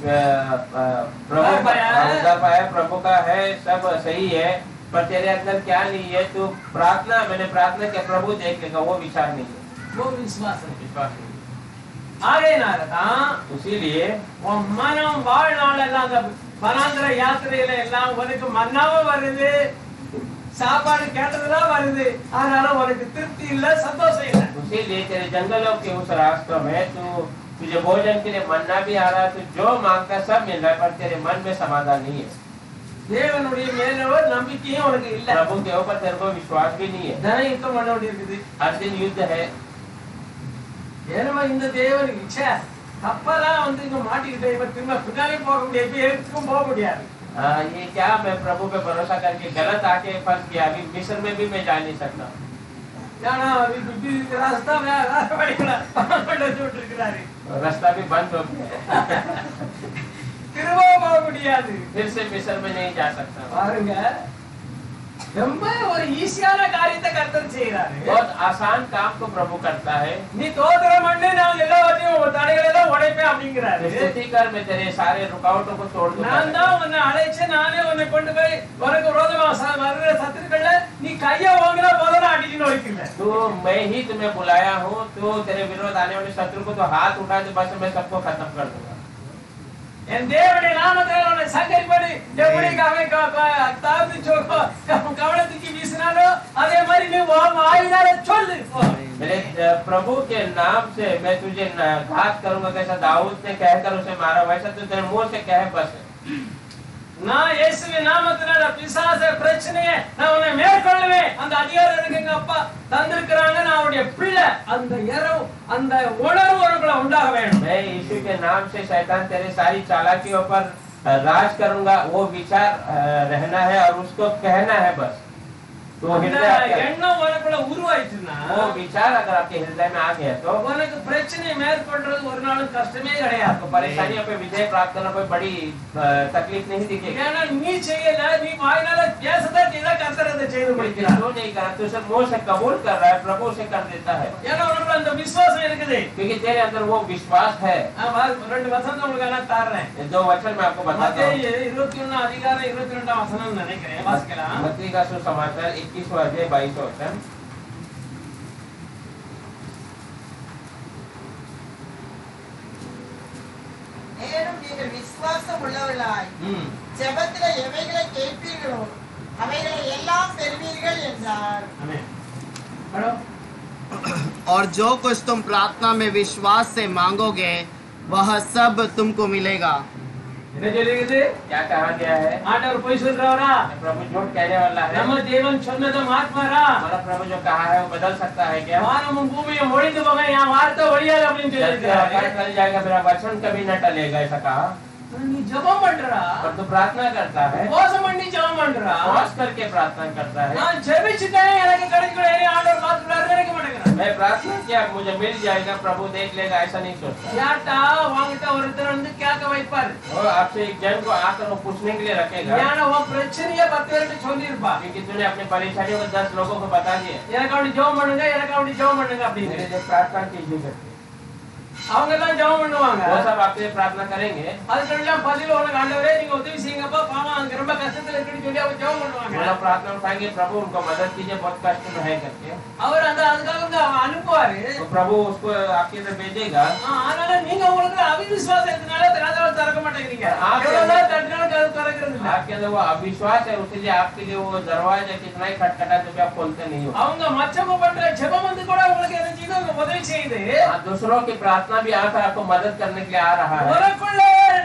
प्रभु उद्धार पाया, प्रभु का है, सब सही है, पर तेरे अंदर क्या नहीं है, तू प्रार्थना, मैंने प्रार्थना किया प्रभु देख लेगा, वो विचार नहीं है, वो विश्वास है। विश्वास नहीं ஆகே நாலதான் है। इसीलिए உன் மனம் வாழ்நாள் எல்லாம் அந்த வனாந்திர யாத்திரையில எல்லாம் உனக்கு மன்னாவும் வருது, சாப்பாடு கேட்டதெல்லாம் வருது, அதனால உனக்கு திருப்தி இல்ல, சந்தோஷம் இல்ல। इसीलिए तेरे जंगलों के उस रास्ते में तू तुझे भोजन के लिए मन्ना भी आ रहा है, तू जो मांगता है सब मिल रहा है, पर तेरे मन में समाधान नहीं है, தேவனுடைய மேல ஒரு நம்பிக்கையும் உனக்கு இல்ல, प्रभु के ऊपर तेरे को विश्वास भी नहीं है, தினம் யுத்தம் பண்ண வேண்டியிருக்குது। हर दिन युद्ध है। ஏன்னா இந்த தேவனுக்கு இச்சை கப்பலாம் வந்து இங்க மாட்டிக்கிட்டே இப்ப திரும்ப பின்னாலே போக முடியாது, எதுக்கும் போக முடியாது। ये क्या मैं प्रभु पे भरोसा करके गलत आके फंस गया, अभी मिस्र में भी मैं जा नहीं सकता, ஏன்னா இப்படி ராஸ்தா வேற வழிகள போட்டு இருக்கிறாரு, रास्ता भी बंद हो गया, திரும்ப போக முடியாது। फिर से मिस्र में नहीं जा सकता। பாருங்க, ரொம்ப ஒரு ஈஸியான காரியத்தை கர்த்தர் செய்யறாரு। बहुत आसान काम को प्रभु करता है। நீ தோத்திரம் பண்ணு, நான் எல்லாவற்றையும் தடைகளை எல்லாம் உடைப்பேன் அப்படிங்கிறாரு। स्तुति कर, मैं तेरे सारे रुकावटों को तोड़ दूंगा। நான் தான் உன்னை அழைச்சேன், நானே உன்னை கொண்டு போய் உனக்கு விரோதமா வருகிற சத்துருக்களை நீ கைய வாங்கினா போதும் அடிக்கணும் வைக்கிறேன்। तू मैं ही तुम्हें बुलाया हूँ, तू तेरे विरोध आने वाले शत्रु को तो हाथ उठा दे, बस मैं सबको खत्म कर दूंगा। என் தேவனுடைய நாமத்தில் உன்னை சங்கரிப்படி எப்படி தாவது கவலை தூக்கி வீசினாலோ அதே மாதிரி நீ வாயினால சொல்லு। मेरे प्रभु के नाम से मैं तुझे घात करूंगा, कैसा दाऊद ने कहकर उसे मारा, वैसा तू तेरे मुंह से कहे बस। நான் இயேசுவின் நாமத்தினால பிசாச பிரச்சனையை நான் உன்னை மேற்கொள்ளுவேன், அந்த அதிகாரம் எனக்கு எங்க அப்பா தந்திருக்கிறாங்க, நான் அவருடைய பிள்ளை, அந்த இரவு அந்த உணர்வு உனக்குள்ள உண்டாக வேண்டும்। मैं यीशु के नाम से शैतान तेरे सारी चालाकियों पर राज करूंगा, वो विचार रहना है और उसको कहना है बस। तो हृदय எண்ணம் உனக்குள்ள உருவாயிட்டுனா, वो विचार अगर आपके हृदय में आ गया तो உனக்கு பிரச்சனை மேற்கொள்றது ஒரு நாளும் கஷ்டமே கிடையாது। आपको परेशानियों पे विजय प्राप्त करना कोई बड़ी तकलीफ नहीं दिखेगी, ஏன்னா நீ செய்யல, நீ வாயினால பேசதா செய்தா கர்த்தர் அதை செய்து முடிக்கிறார்। तो नहीं कर, तू सिर्फ मुंह से कबूल कर रहा है, प्रभु उसे कर देता है, ஏன்னா உனக்குள்ள அந்த விசுவாசம் இருக்குது। क्योंकि तेरे अंदर वो विश्वास है। ரெண்டு வசனம் உங்களுக்கு நான் தரேன்। ये दो वचन मैं आपको बताता हूँ। மத்தேயு 21 அதிகாரம் 22 வசனம் நினைக்கிறேன், வாசிக்கலாம்। मत्ती का सुसमाचार 21वां अध्याय 22वां वचन। மேலும் நீங்கள் விசுவாசம் உள்ளவர்களாய் ஜெபத்திலே எவைகளை கேட்பீர்களோ அவைகளை எல்லாம் பெறுவீர்கள் என்றார்। ஆமென்। படோ और जो कुछ तुम प्रार्थना में विश्वास से मांगोगे वह सब तुमको मिलेगा। என்ன சொல்லிருக்குது? क्या कहा गया है? ஆண்டவர் போய் சொல்றாரா? प्रभु झूठ कहने वाला है? நம்ம தேவன் சொன்னதை மாற்றுவாரா? हमारा प्रभु जो कहा है वो बदल सकता है क्या? வானமும் பூமியும் ஒழிந்து போக என் வார்த்தை ஒழியாது அப்படின்னு சொல்லிருக்காரு। आकाश टल जाएगा, मेरा वचन कभी न टलेगा, ऐसा कहा। நீ ஜெபம் பண்றா, पर तू प्रार्थना करता है, உபவாசம் பண்ணி ஜெபம் பண்றா, उपवास करके प्रार्थना करता है। நான் ஜெபிச்சிட்டேன் எனக்கு கிடைக்கல, ஆண்டவர் பார்த்துட்டாரு நினைக்க மாட்டேங்கிறான்। मैं प्रार्थना किया मुझे मिल जाएगा, प्रभु देख लेगा, ऐसा नहीं सोचता। யாட்டா வாங்கிட்ட ஒருத்தர் வந்து கேட்க வைப்பாரு, और आपसे एक जन को आकर वो पूछने के लिए रखेगा, ஏன்னா உன் பிரச்சனையை 10 பேர்கிட்ட சொல்லியிருப்பா, क्योंकि तूने अपनी परेशानियों को 10 लोगों को बता दिया, எனக்கு அப்படி ஜெபம் பண்ணுங்க, எனக்கு அப்படி ஜெபம் பண்ணுங்க அப்படின்னு। मेरे लिए प्रार्थना कीजिए। அவங்க எல்லாம் ஜெபம் பண்ணுவாங்க, वो सब आपके लिए प्रार्थना करेंगे, அதுக்கெல்லாம் பதில் உனக்கு ஆண்டவரே நீங்க உதவி செய்யுங்கப்பா, பாவம் அங்க ரொம்ப கஷ்டத்துல இருக்குன்னு சொல்லி அவங்க ஜெபம் பண்ணுவாங்க। वो लोग प्रार्थना उठाएंगे, प्रभु उनको मदद कीजिए, बहुत कष्ट में है करके, அவர் அந்த அதுக்காக வந்து அனுப்புவாரு। तो प्रभु उसको आपके अंदर भेजेगा। ஆனால நீங்க உங்களுக்கு அவிசுவாசம் இருக்கனால கதவை திறக்க மாட்டேங்கிறீங்க, आप- எவ்வளவு தட்டினாலும் கதவு திறக்கிறது இல்ல। आपके अंदर वो अविश्वास है, उसलिए आपके लिए वो दरवाजा कितना ही खटखटा तो भी आप खोलते नहीं हो। அவங்க மச்சம பண்ற ஜெபம் வந்து கூட உங்களுக்கு என்ன செய்யுது, உங்களுக்கு உதவி செய்யுது। दूसरों की प्रार्थना भी आकर आपको मदद करने के लिए आ रहा है। உனக்குள்ள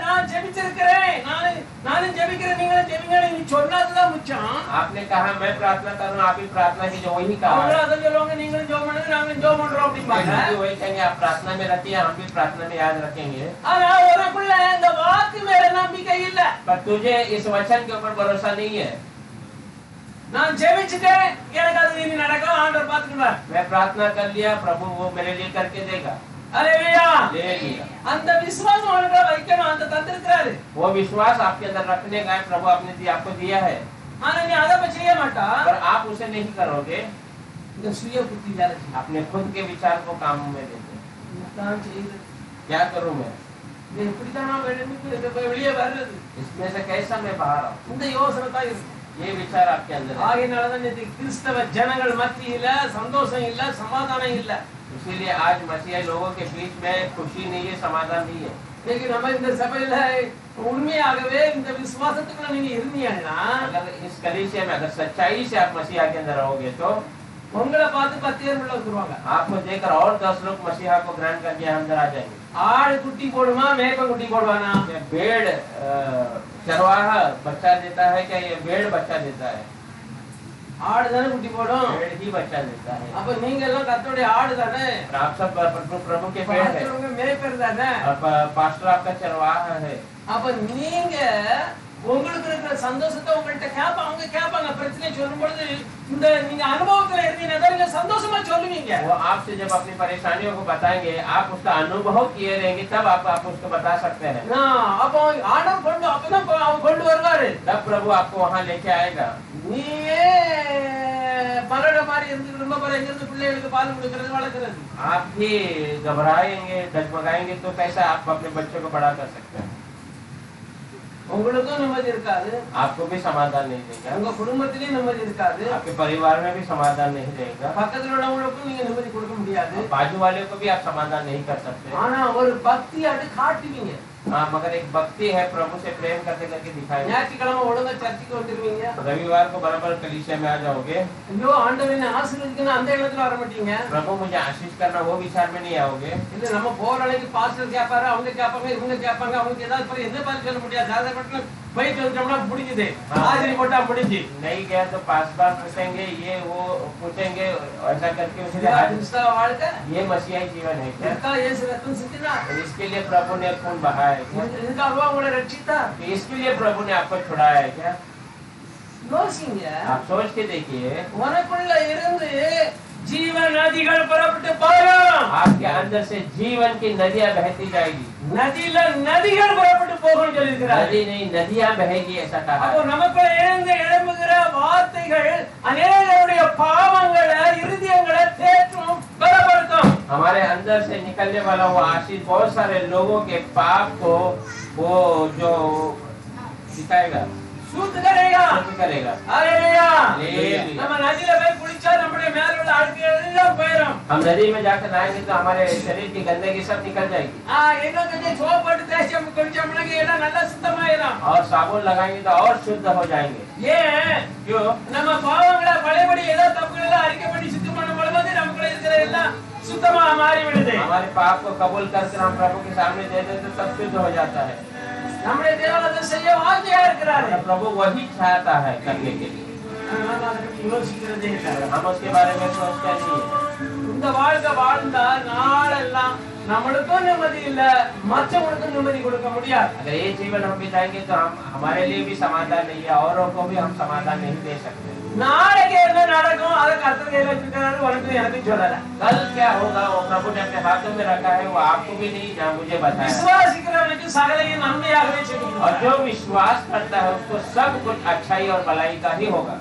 நான் ஜெபிச்சிருக்கிறேன், நானும் ஜெபிக்கிறேன், நீங்களும் ஜெபிங்க, நீ சொன்னதுதான் முக்கியம்। आपने कहा मैं प्रार्थना करूं, आप भी प्रार्थना कीजिए, वही कहा அவங்க है। அதை சொல்லுவாங்க, நீங்களும் ஜெபம் பண்ணுங்க, நாங்களும் ஜெபம் பண்றோம் அப்படிம்பாங்க। भी वही कहेंगे, आप प्रार्थना में रखिए, हम भी प्रार्थना में याद रखेंगे। ஆனா உனக்குள்ள இந்த வாக்கு மேல நம்பிக்கை இல்ல। पर तुझे इस वचन के ऊपर भरोसा नहीं है। நான் ஜெபிச்சிட்டேன், எனக்கு அது இனி நடக்கும், ஆண்டவர் பாத்துக்குவார்। मैं प्रार्थना कर लिया, प्रभु वो मेरे लिए करके देगा। அல்லேலூயா। हालेलुया। அந்த விசுவாசம் உனக்கு வைக்கணும், அந்த தந்திருக்கிறாரு। वो विश्वास आपके अंदर रखने का है, प्रभु आपने आपको दिया है, ஆனா நீ அதை செய்ய மாட்டா, पर आप उसे नहीं करोगे। இந்த சுய புத்தி வேலை செய்யும்। अपने खुद के विचार को काम में देते। நான் செய்யறது क्या करूं मैं? இது இப்படிதான் நான் வெளியே வர்றது इसमें से कैसा मैं बाहर आऊं? இந்த யோசனை தான் இருக்கு. ये विचार आपके अंदर है। ஆகையினாலதான் நேத்து கிறிஸ்தவ ஜனங்கள் மத்தியில சந்தோஷம் இல்ல, சமாதானம் இல்ல. इसीलिए आज मसीही लोगों के बीच में खुशी नहीं है, समाधान नहीं है। இன்னைக்கு நம்ம இந்த சபையில உண்மையாகவே இந்த விசுவாசத்துக்குள்ள நீங்க இருந்தீங்கன்னா, अगर इस कलीसिया में अगर सच्चाई से आप मसीहा के अंदर रहोगे तो உங்களை பார்த்து 10 பேர் உள்ள வந்துருவாங்க. आपको देखकर और 10 लोग मसीहा को ग्रहण करके अंदर आ जाएंगे। ஆடு குட்டி போடுமா, மேய்ப்பன் குட்டி போடுவானா? ये भेड़ चरवाहा बच्चा देता है क्या? ये भेड़ बच्चा देता है? ஆடு தானே குட்டி போடும். भेड़ ही बच्चा देता है। அப்ப நீங்க எல்லாம் கர்த்தருடைய ஆடு தானே, और आप सब प्रभु के भेड़ है மேய்ப்பர் தானே. और पास्टर आपका चरवाहा है। அப்ப நீங்க உங்களுக்கு இருக்கிற சந்தோஷத்தை உங்கள்ட்ட அவங்க கேட்பாங்க. பிரச்சனை சொல்லும் பொழுது இந்த நீங்க அனுபவத்துல இருந்தீங்கன்னா நீங்க சந்தோஷமா சொல்லுவீங்க. वो आपसे जब अपनी परेशानियों को बताएंगे, आप उसका अनुभव किए रहेंगे, तब आप उसको बता सकते हैं। அப்ப ஆண்டவர் கொண்டு அப்பதான் அவன் கொண்டு வருவாரு. तब प्रभु आपको वहाँ लेके आएगा। நீயே பரட மாதிரி இருந்து ரொம்ப பர எங்க இருந்து பிள்ளைகளுக்கு பால் கொடுக்கிறது வளர்க்கிறது. आप भी घबराएंगे, डगमगाएंगे तो कैसे आप अपने बच्चों को बड़ा कर सकते हैं? உங்களுக்கும் நிம்மதி இருக்காது, आपको भी समाधान नहीं देगा, உங்க குடும்பத்திலயும் நிம்மதி இருக்காது, आपके परिवार में भी समाधान नहीं रहेगा, பக்கத்துல உள்ளவங்களுக்கும் நீங்க நிம்மதி கொடுக்க முடியாது. बाजू वाले को भी आप समाधान नहीं कर सकते। ஆனா ஒரு பக்தி அது காட்டுவீங்க. हाँ, मगर एक भक्ति है, प्रभु से प्रेम करते करके दिखाएंगे। ஞாயிற்றுக்கிழமை ஒழுங்கா சர்ச்சுக்கு வந்துருவீங்க. रविवार को बराबर कलीसिया में आ जाओगे। ஐயோ ஆண்டவனை ஆசீர்வதிக்கணும் அந்த இடத்துல வர மாட்டீங்க. प्रभु मुझे आशीष करना, वो विचार में नहीं आओगे। இல்ல நம்ம போற அன்னைக்கு பாஸ்டர் கேட்பாரு, அவங்க கேட்பாங்க, இவங்க கேட்பாங்க, அவங்களுக்கு ஏதாவது பத்தி என்ன பதில் சொல்ல முடியாது. சாதாரண போயிட்டு வந்துட்டோம்னா முடிஞ்சுது, ஆசிரி போட்டா முடிஞ்சு. नहीं गया तो पास पूछेंगे, ये वो पूछेंगे, ऐसा करके उसे கிறிஸ்தவ வாழ்க்கை ये मसीहाई जीवन है क्या? இதுக்காக இயேசு ரத்தம் சிந்தினார். इसके लिए प्रभु ने खून बहाया है क्या? இதுக்காக உங்களை ரட்சித்தார். तो इसके लिए प्रभु ने आपको छुड़ाया है क्या? யோசிங்க. आप सोच के देखिए, உனக்குள்ள இருந்து जीवन नदिகள் புறப்பட்டு போகும். आपके अंदर से जीवन की नदियां बहती जाएगी। நதியில நதிகள் புறப்பட்டு போகும் சொல்லியிருக்கிறார். नदी नहीं, नदियां बहेगी, ऐसा कहा அப்போ है। நமக்குள்ள எழுந்து எழும்புகிற வார்த்தைகள் अनेकருடைய பாவங்களை இருதயங்களை தேற்றும் பலப்படுத்தும். हमारे अंदर से निकलने वाला वो आशीष बहुत सारे लोगों के पाप को वो जो दिखाएगा, சுத்த करेगा. शुद्ध करेगा। हालेलुया. हालेलुया। நம்ம நதியில போய் குளிச்சா நம்முடைய மேல உள்ள அழுக்குகள் எல்லாம் போயிடும். हम नदी में जाकर नहाएंगे तो हमारे शरीर की गंदगी सब निकल जाएगी। இன்னும் கொஞ்சம் சோப் போட்டு தேய்ச்சி குளிச்சோம்னா எல்லாம் நல்லா சுத்தமாயிடும். और साबुन लगाएंगे तो और शुद्ध हो जाएंगे। ஏன் क्यों? நம்ம பாவங்களை பழையபடி ஏதோ தப்புகளை எல்லாம் அறிக்கை பண்ணி சுத்தம் பண்ணும் பொழுது நமக்குள்ள இருக்கிற எல்லாம் சுத்தமா மாறி விடுது. हमारे पाप को कबूल करके हम प्रभु के सामने दे देते तो सब शुद्ध हो जाता है। நம்முடைய தேவன் அதை செய்ய வாஞ்சியா இருக்கிறாரு. और प्रभु वही चाहता है करने के लिए। நம்ம அதை பத்தி யோசிக்கிறதே இல்லை. हम उसके बारे में सोचते नहीं है। இந்த வாழ்க்கை வாழ்ந்தா நாளெல்லாம் நம்மளுக்கும் நிம்மதி இல்ல, மற்றவங்களுக்கும் நிம்மதி கொடுக்க முடியாது. अगर ये जीवन हम बिताएंगे तो हम हमारे लिए भी समाधान नहीं है, औरों को भी हम समाधान नहीं दे सकते। நாளைக்கு என்ன நடக்கும் அதை கர்த்தர் கையில வச்சிருக்காரு, உனக்கு எனக்கு சொல்லல. कल क्या होगा वो प्रभु ने अपने हाथों में रखा है, वो आपको भी नहीं जहाँ मुझे बताया। விசுவாசிக்கிறவனுக்கு சகலையும் நன்மையாகவே செய்யும். और जो विश्वास करता है उसको सब कुछ अच्छाई और भलाई का ही होगा।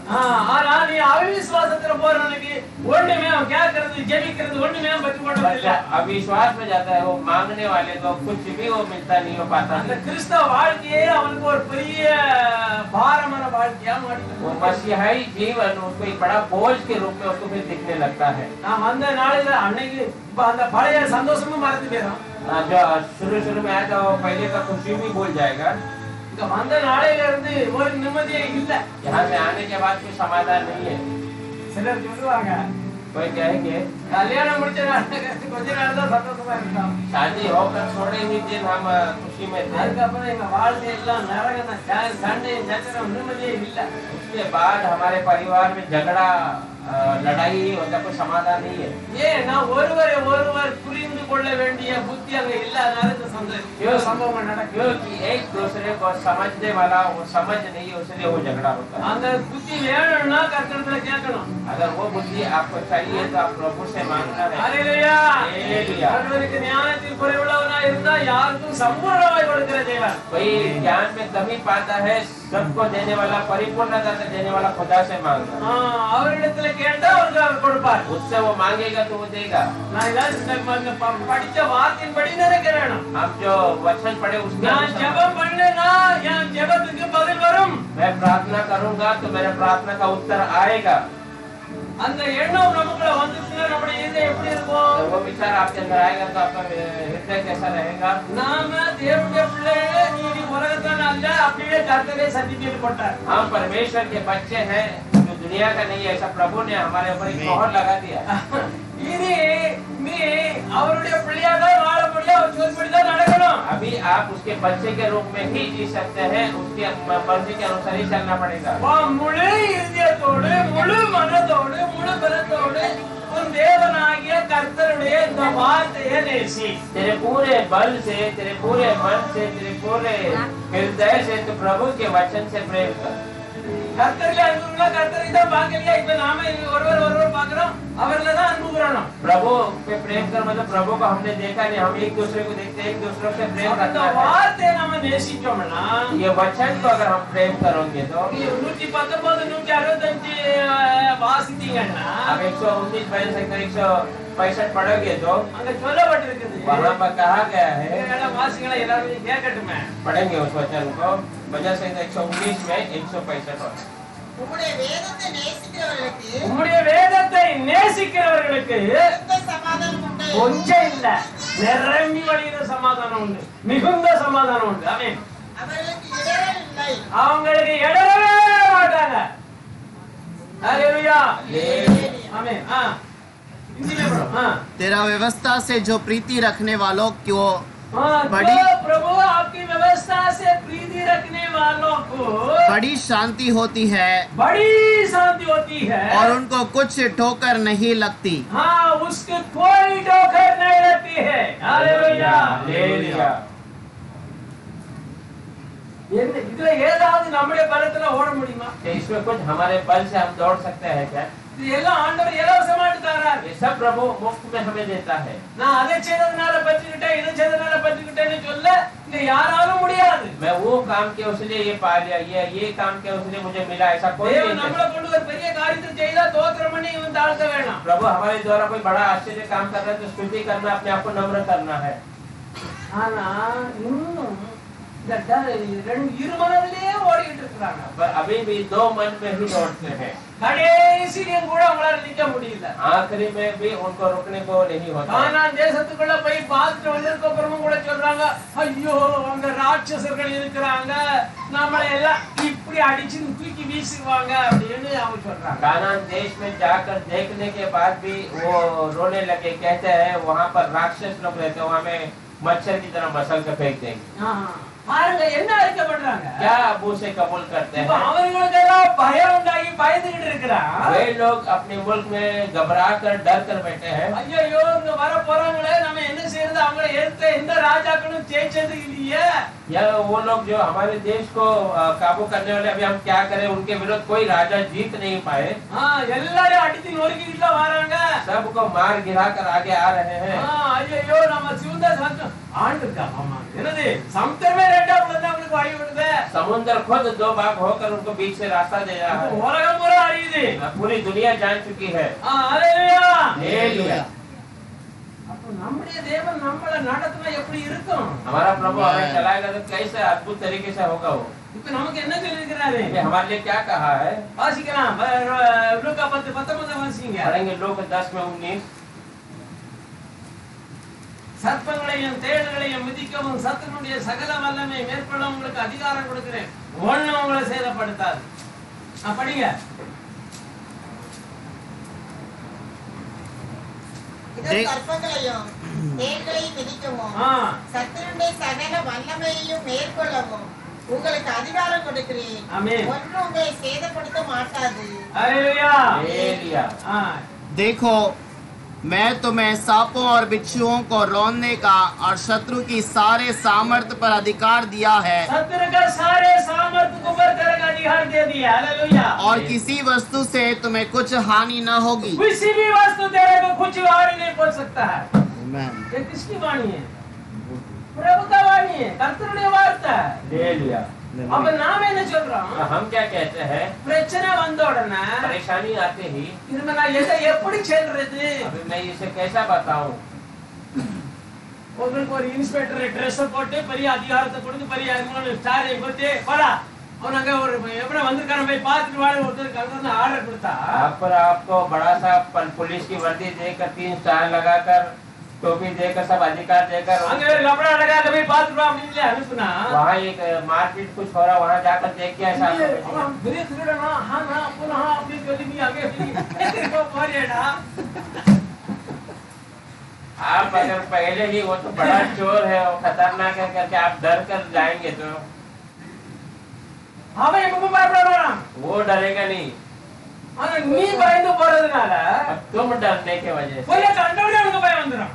ஆனா நீ அவிசுவாசத்துல போறவனுக்கு ஒண்ணுமே அவன் கேட்கறது ஜெபிக்கிறது ஒண்ணுமே பற்றி போடுறது இல்ல. अविश्वास में जाता है, वो मांगने वाले को कुछ भी वो मिलता नहीं, हो पाता அந்த नहीं। கிறிஸ்தவ வாழ்க்கையே அவனுக்கு ஒரு பெரிய பாரமான வாழ்க்கையா மாறிடும். वो मसीहाई जीवन उसको एक बड़ा बोझ के रूप में उसको फिर दिखने लगता है। நாம் அந்த நாளில அன்னைக்கு இப்ப அந்த பழைய சந்தோஷமும் மறந்து போயிடும். जो शुरू में आया था वो पहले का खुशी भी भूल जाएगा। இந்த வந்த நாளையில இருந்து ஒரு நிம்மதியே இல்ல. यहाँ से आने के बाद कोई समाधान नहीं है। சிலர் சொல்லுவாங்க, कोई कहेंगे கல்யாணம் முடிச்ச கொஞ்ச நாள் தான் சந்தோஷமா இருந்தோம், शादी होकर थोड़े ही दिन हम खुशी में थे, அதுக்கப்புறம் எங்க வாழ்க்கை எல்லாம் நரகம், சண்டை சச்சரம், நிம்மதியே இல்ல. उसके बाद हमारे परिवार में झगड़ा लड़ाई होता, कोई समाधान नहीं है। ஏன்னா ஒருவரை ஒருவர் புரிந்து கொள்ள வேண்டிய புத்தி அங்க இல்லாதனால இந்த சம்பவம் நடக்கும். क्योंकि एक दूसरे को समझने वाला वो समझ नहीं है, उसलिए वो झगड़ा होता है। அந்த புத்தி வேணும்னா கர்த்தரிடத்துல கேட்கணும். अगर वो बुद्धि आपको चाहिए तो आप प्रभु से मांगना है। ஹல்லேலூயா. हालेलुया। ஒருவருக்கு ஞானத்தில் குறைவுள்ளவனா இருந்தா யாருக்கும் சம்பூர்ணமாய் கொடுக்கிற தேவன். कोई ज्ञान में कमी पाता है, सबको देने वाला, परिपूर्णता देने वाला खुदा से मांगना। அவரிடத்துல கேட்டா அவருக்கு அவர் கொடுப்பார். उससे वो मांगेगा तो वो देगा। நான் இதான் படிச்ச வார்த்தையின்படி நினைக்கிறேன். हम जो वचन पढ़े उसके நான் अनुसार ஜெபம் பண்ணேனா என் ஜெபத்துக்கு பதில் வரும். मैं प्रार्थना करूंगा तो मेरे प्रार्थना का उत्तर आएगा। அந்த எண்ணம் நமக்குள்ள வந்துச்சுன்னா நம்முடைய இதயம் எப்படி இருக்கும்? तो वो विचार आपके अंदर आएगा तो आपका हृदय कैसा रहेगा? நாம தேவனுடைய பிள்ளைகளே, நீ உலகத்தான அல்ல, அப்படியே கர்த்தரே சர்டிபிகேட் போட்டார். हम परमेश्वर के बच्चे हैं, जो दुनिया का नहीं है, ऐसा प्रभु ने हमारे ऊपर एक मोहर लगा दिया। இனி நீ அவருடைய பிள்ளையாக வாழ முடியும், அவர் சொல்படி தான் நடக்கணும். अभी आप उसके बच्चे के रूप में ही जी सकते हैं, उसके मर्जी के अनुसार ही चलना पड़ेगा। முழு இதயத்தோடு, முழு மனதோடு, முழு பலத்தோடு உன் தேவனாகிய கர்த்தருடைய இந்த வார்த்தையை நேசி. तेरे पूरे बल से, तेरे पूरे मन से, तेरे पूरे हृदय से तो प्रभु के वचन से प्रेम कर। கர்த்தரிலே அன்புள்ள கர்த்தரை தான் பார்க்கலையா? இப்ப நாம ஒருவர் பார்க்கிறோம், அவர்ல தான் அன்பு கூறணும். प्रभु पे प्रेम कर मतलब प्रभु को हमने देखा नहीं, हम एक दूसरे को देखते हैं, एक दूसरे से प्रेम இந்த करना है। வார்த்தையை நாம நேசிச்சோம்னா ये वचन को अगर हम प्रेम करोगे तो 119 165 வாசித்தீங்கன்னா अब 119 बहन से 165 पढ़ोगे तो அங்க சொல்லப்பட்டிருக்குது. वहाँ पर कहा गया है, எல்லாம் வாசிங்களா, எல்லாரும் கேட்கட்டுமே. पढ़ेंगे उस वचन को। वजह से 119 में 165 உம்முடைய வேதத்தை நேசிக்கிறவர்களுக்கு உம்முடைய வேதத்தை நேசிக்கிறவர்களுக்கு மிகுந்த சமாதானம் உண்டு. கொஞ்சம் இல்ல, நிரம்பி வழிகிற சமாதானம் உண்டு, மிகுந்த சமாதானம் உண்டு. ஆமென். அவர்களுக்கு இடரல் இல்லை. அவங்களுக்கு இடரவே மாட்டாங்க. ஹalleluya. ஆமென். हिंदी में पढ़ो। तेरा व्यवस्था से जो प्रीति रखने वालों को बड़ी प्रभु आपकी व्यवस्था से प्रीति रखने वालों को बड़ी शांति होती है बड़ी शांति होती है और उनको कुछ ठोकर नहीं लगती। हाँ, उसको कोई ठोकर नहीं लगती है। हालेलुया। हालेलुया। இதுல ஏதாவது நம்முடைய பலத்துல ஓட முடியுமா? तो इसमें कुछ हमारे बल से हम दौड़ सकते हैं क्या? இது எல்லாம் ஆண்டவர் இலவசமாட்டு தரார். ये सब प्रभु मुफ्त में हमें देता है। நான் அதை செய்ததனால பற்றிக்கிட்டேன், இதை செய்ததனால பற்றிக்கிட்டேன்னு சொல்ல இங்க யாராலும் முடியாது. मैं वो काम किया उसलिए ये पा लिया, ये काम किया उसलिए मुझे मिला, ऐसा कोई தேவன் नहीं நம்மள है। கொண்டு ஒரு பெரிய காரியத்தை செய்தா தோத்திரம் பண்ணி இவன் தாழ்த்த வேணாம். प्रभु हमारे द्वारा कोई बड़ा आश्चर्य काम कर रहा है तो स्तुति करना, अपने आप को नम्र करना है। ஆனா இன்னும் இருமனதிலே ஓடிட்டு இருக்காங்க. पर अभी भी दो मन में ही दौड़ते हैं। கடைசியிலும் கூட அவங்களால நிக்க முடியல. आखिरी में भी उनको रुकने को नहीं होता। கானான் தேசத்துக்குள்ள போய் பார்த்துட்டு வந்ததுக்கு அப்புறமும் கூட சொல்றாங்க, ஐயோ அங்க ராட்சசர்கள் இருக்கிறாங்க, நம்மளை எல்லாம் இப்படி அடிச்சு தூக்கி வீசுவாங்க அப்படின்னு அவங்க சொல்றாங்க. कानान देश में जाकर देखने के बाद भी वो रोने लगे, कहते हैं वहाँ पर राक्षस लोग रहते हैं, वहाँ में मच्छर की तरह मसल के फेंक देंगे। பாருங்க என்ன அறிக்கை பண்றாங்க. क्या अबू से कबूल करते இப்ப हैं? அவங்களுக்கு எல்லாம் பயம் உண்டாகி பயந்துகிட்டு இருக்கிறான். वे लोग अपने मुल्क में घबरा कर डर कर बैठे हैं। ஐயோ இங்க வர போறாங்களே, நம்ம என்ன செய்யறது? அவங்களை எதிர்த்த எந்த ராஜாக்களும் ஜெயிச்சது இல்லையே. या वो लोग जो हमारे देश को काबू करने वाले, अभी हम क्या करें? उनके विरुद्ध कोई राजा जीत नहीं पाए। எல்லாரும் அடித்து நொறுக்கிட்டு வராங்க. सबको मार गिरा कर आगे आ रहे हैं। ஐயோ நம்ம சிவந்த ஆண்டுக்கா மாமா என்னது சமுத்திரமே ரெண்டா பிளந்து அவங்களுக்கு வழி விடுது. समुद्र खुद दो भाग होकर उनको बीच से रास्ता दे रहा है। உலகம் பூரா அறியுது. पूरी दुनिया जान चुकी है। ஹalleluya. हालेलुया। அப்ப நம்முடைய தேவன் நம்மள நடத்துனா எப்படி இருக்கும்? हमारा प्रभु हमें चलाएगा तो कैसे अद्भुत तरीके से होगा वो। இப்ப நமக்கு என்ன சொல்லிருக்கிறாரு? हमारे लिए क्या कहा है? வாசிக்கலாம். லூக்கா 10:19 வாசிங்க. पढ़ेंगे लोग 10:19। சர்ப்பங்களையும் தேள்களையும் மிதிக்கவும் சத்துருடைய சகல வல்லமை மேற்கொள்ள உங்களுக்கு அதிகாரம் கொடுக்கிறேன், ஒண்ணும் உங்களை சேதப்படுத்தாது. படிங்க. இதோ சர்ப்பங்களையும் தேள்களையும் மிதிக்கவும் சத்துருடைய சகல வல்லமையையும் மேற்கொள்ளவும் உங்களுக்கு அதிகாரம் கொடுக்கிறேன், ஆமென். ஒன்றும் உங்களை சேதப்படுத்த மாட்டாது. ஹalleluya. हालेलुया। देखो मैं तुम्हें सांपों और बिच्छुओं को रौंदने का और शत्रु की सारे सामर्थ्य पर अधिकार दिया है शत्रु का सारे सामर्थ्य को ऊपर करने का अधिकार दे दिया। हालेलुया। और किसी वस्तु से तुम्हें कुछ हानि न होगी। किसी भी वस्तु तेरे को कुछ हानि नहीं पहुंच सकता है। आमीन। ये किसकी वाणी है? प्रभु का वाणी है, कर्तव्य वार्ता है। हालेलुया। அப்ப நாம என்ன சொல்றோம்? हम क्या कहते हैं, பிரச்சனை வந்த உடனே परेशानी आते ही இதுல நான் எதை எப்படி செல்றது? अभी मैं इसे कैसा बताऊं। உங்களுக்கு ஒரு இன்ஸ்பெக்டர் ட்ரெஸ் போட்டு பெரிய அதிகாரத்தை கொடுத்து பெரிய ஸ்டாரை கொடுத்து போடா அவன் அங்க ஒரு எப்படி வந்திருக்கான போய் பார்த்துட்டு வாழ ஒருத்தருக்கு அங்க வந்து ஆர்டர் கொடுத்தா आप पर आपको बड़ा सा पुलिस की वर्दी देकर 3 स्टार लगाकर टोपी देकर सब अधिकार देकर அங்க ஒரு கपड़ा लगा के போய் பார்த்துட்டு வா அப்படின்னு அனுப்புனா वहाँ एक मारपीट कुछ हो रहा, वहाँ जाकर देख के ऐसा அவன் பெரிய திருடனா ஹானா புனா அப்படி சொல்லி நீ அங்க இப்போ போறியடா। आप अगर पहले ही वो तो बड़ा चोर है और खतरनाक है करके आप डर कर जाएंगे तो அவன் எப்ப பயப்படுறான்? वो डरेगा नहीं। ஆனா நீ பயந்து போறதுனால अब तुम डरने के वजह से போய் கண்டவனே உனக்கு பயம் வந்துரும்।